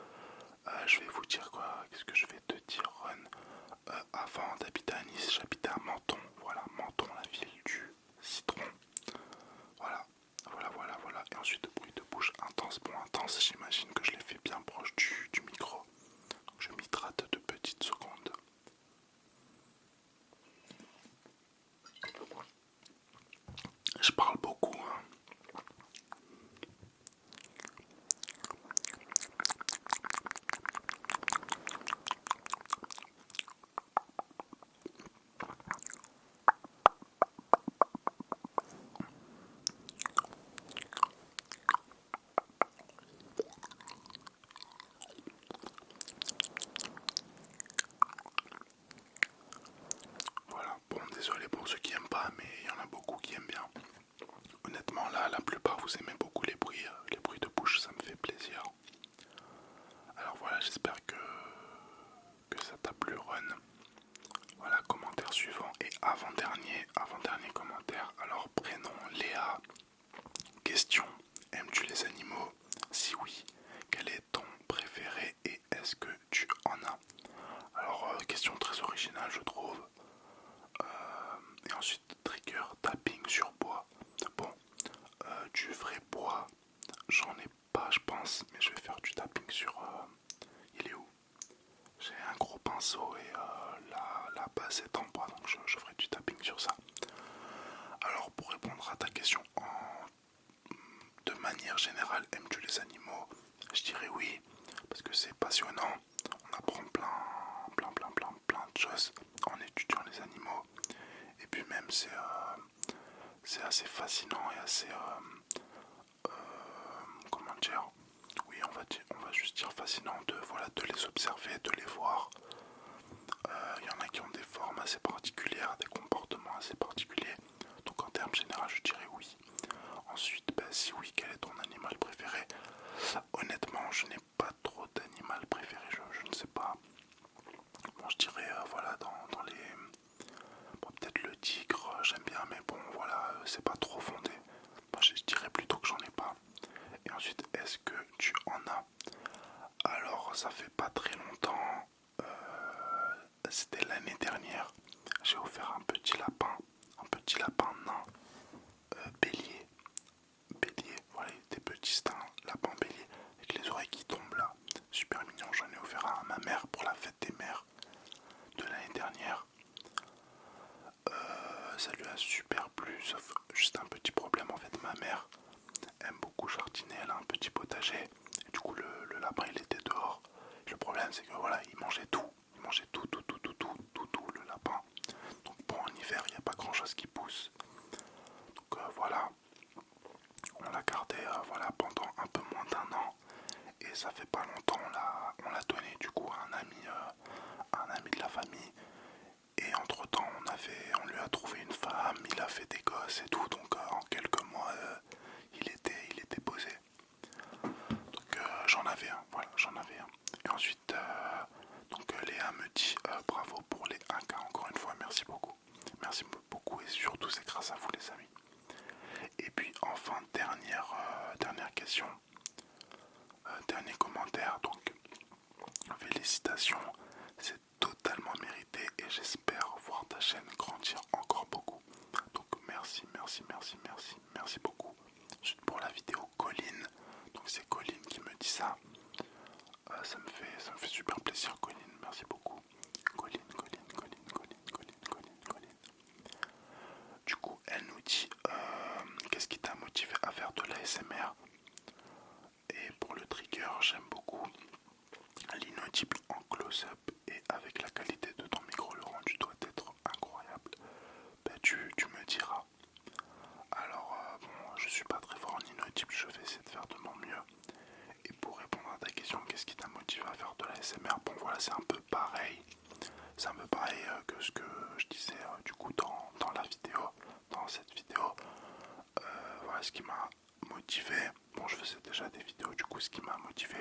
Je vais vous dire quoi? Qu'est-ce que je vais te dire, Ron? Avant d'habiter à Nice, j'habitais à Menton. Voilà, Menton, la ville du citron. Voilà. Et ensuite, bruit de bouche intense. Bon, intense, j'imagine que je l'ai fait bien proche du micro. Donc, je m'hydrate de petites secondes. Je parle beaucoup, hein. Voilà, bon, désolé pour ceux qui aiment pas, mais il y en a beaucoup qui aiment bien. Honnêtement, là, la plupart vous aimez beaucoup les bruits de bouche, ça me fait plaisir. Alors voilà, j'espère que ça t'a plu, Ron. Voilà, commentaire suivant et avant-dernier commentaire. Alors, prénom Léa. Question, aimes-tu les animaux? Si oui, quel est ton préféré et est-ce que tu en as? Alors, question très originale, je trouve. Et ensuite, trigger, tapping sur bois. Bon, du vrai bois, j'en ai pas, je pense, mais je vais faire du tapping sur... il est où? J'ai un gros pinceau et la base est en bois, donc je ferai du tapping sur ça. Alors, pour répondre à ta question de manière générale, aimes-tu les animaux? Je dirais oui, parce que c'est passionnant. On apprend plein de choses en étudiant les animaux. Et puis même, c'est assez fascinant et assez... comment dire? Oui, on va juste dire fascinant de les observer, de les voir. Il y en a qui ont des formes assez particulières, des comportements assez particuliers. Donc en termes généraux, je dirais oui. Ensuite, si oui, quel est ton animal préféré? Honnêtement, je n'ai pas trop d'animal préféré, je ne sais pas. Bon, je dirais, voilà, dans les... Bon, peut-être le tigre, j'aime bien, mais bon, voilà, c'est pas trop fondé. Bon, je dirais plutôt que j'en ai pas. Et ensuite, est-ce que tu en as? Alors, ça fait pas très longtemps, c'était l'année dernière, j'ai offert un petit lapin nain, bélier, voilà, il était petit, c'était un lapin bélier, avec les oreilles qui tombent là, super mignon, j'en ai offert à ma mère pour la fête des mères de l'année dernière. Ça lui a super plu, sauf juste un petit problème, en fait, ma mère aime beaucoup jardiner, elle a partagé. Et du coup, le lapin, il était dehors. Et le problème, c'est que voilà, il mangeait tout. Il mangeait tout, le lapin. Donc bon, en hiver, il n'y a pas grand-chose qui pousse. Donc voilà, on l'a gardé voilà, pendant un peu moins d'un an. Et ça fait pas longtemps, on l'a donné du coup à un ami de la famille. Et entre temps, on lui a trouvé une femme, il a fait des gosses et tout. Donc en quelques mois, il était posé. Donc j'en avais un, voilà, j'en avais un. Et ensuite, donc Léa me dit bravo pour les 1K encore une fois, merci beaucoup. Merci beaucoup et surtout c'est grâce à vous les amis. Et puis enfin, dernière question, dernier commentaire, donc félicitations, c'est totalement mérité et j'espère voir ta chaîne grandir encore beaucoup. Donc merci, merci, merci, merci, merci beaucoup. Ensuite pour la vidéo Colline, donc c'est Colline qui me dit ça. Ça me fait super plaisir Colline, merci beaucoup. Colline. Du coup elle nous dit qu'est-ce qui t'a motivé à faire de l'ASMR. Et pour le trigger j'aime beaucoup l'inaudible en close-up et avec la qualité de ton micro le rendu doit être incroyable. Ben, tu me diras. Alors bon, je suis pas très fort en inaudible, je vais essayer de faire de mon mieux. Et pour répondre à ta question, qu'est-ce qui t'a motivé à faire de la SMR? Bon voilà, c'est un peu pareil. C'est un peu pareil que ce que je disais du coup dans la vidéo, dans cette vidéo. Voilà ce qui m'a motivé. Bon, je faisais déjà des vidéos, du coup ce qui m'a motivé.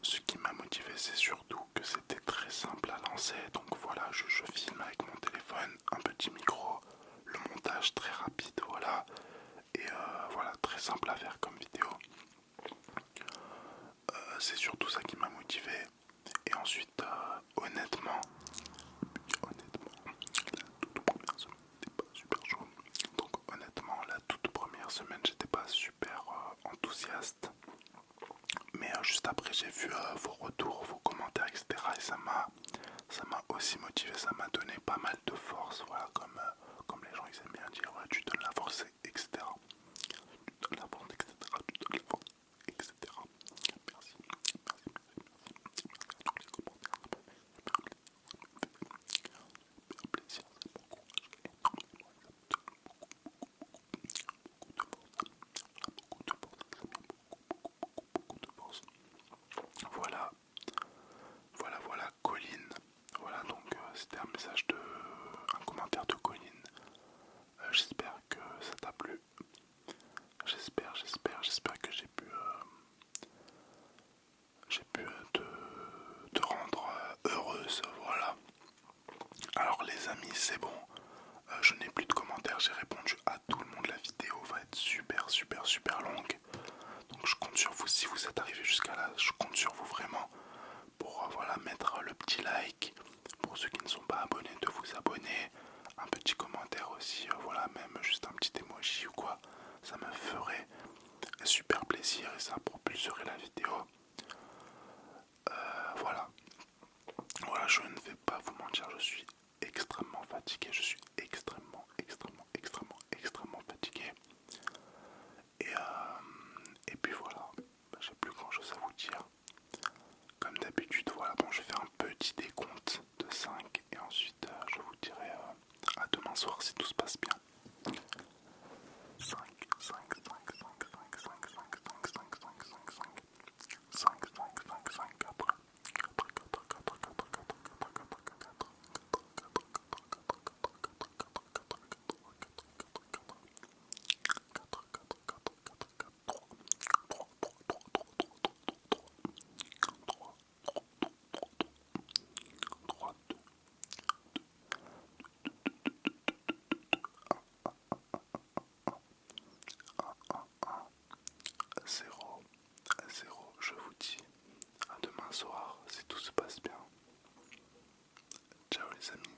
Ce qui m'a motivé, c'est surtout que c'était très simple à lancer. Donc voilà, je filme avec mon téléphone, un petit micro, le montage très rapide, voilà. Et voilà, très simple à faire comme vidéo. C'est surtout ça qui m'a motivé. Et ensuite, honnêtement, la toute première semaine, j'étais pas super chaud. Donc honnêtement, la toute première semaine, j'étais pas super enthousiaste. Mais juste après, j'ai vu vos retours, vos commentaires, etc. Et ça m'a aussi motivé, ça m'a donné pas mal de force. Voilà, comme les gens ils aiment bien dire, ouais, tu donnes la force, etc. Tu donnes la force, etc. Tu donnes la force, etc. Merci, merci, merci, merci à tous les commentaires. Ça me fait plaisir, ça m'encourage énormément. Ça me donne beaucoup de force, ça me met beaucoup de force. Voilà. Voilà, Colline. Voilà, donc c'était un message un commentaire de Colline. J'espère que ça t'a plu. J'espère que j'ai pu te rendre heureuse. Voilà. Alors les amis, c'est bon. Je n'ai plus de commentaires. J'ai répondu à tout le monde. La vidéo va être super longue. Donc je compte sur vous. Si vous êtes arrivé jusqu'à là, je compte sur vous vraiment pour voilà, mettre le petit like. Pour ceux qui ne sont pas abonnés, de vous abonner. Un petit commentaire aussi, voilà, même juste un petit emoji ou quoi. Ça me ferait super plaisir et ça propulserait la vidéo. Voilà. Voilà, je ne vais pas vous mentir, je suis extrêmement fatigué. Je suis extrêmement fatigué. Et puis voilà, j'ai plus grand chose à vous dire. Comme d'habitude, voilà, bon, je vais faire un petit décompte de 5 et ensuite je vous dirai à demain soir si tout se passe bien. 5, 5, 5, 5, 5, 5, 5, 5, 5, 5, 5, 5, 5, 4, 3, 2, 0, 0. Je vous dis à demain soir si tout se passe bien. Ciao les amis.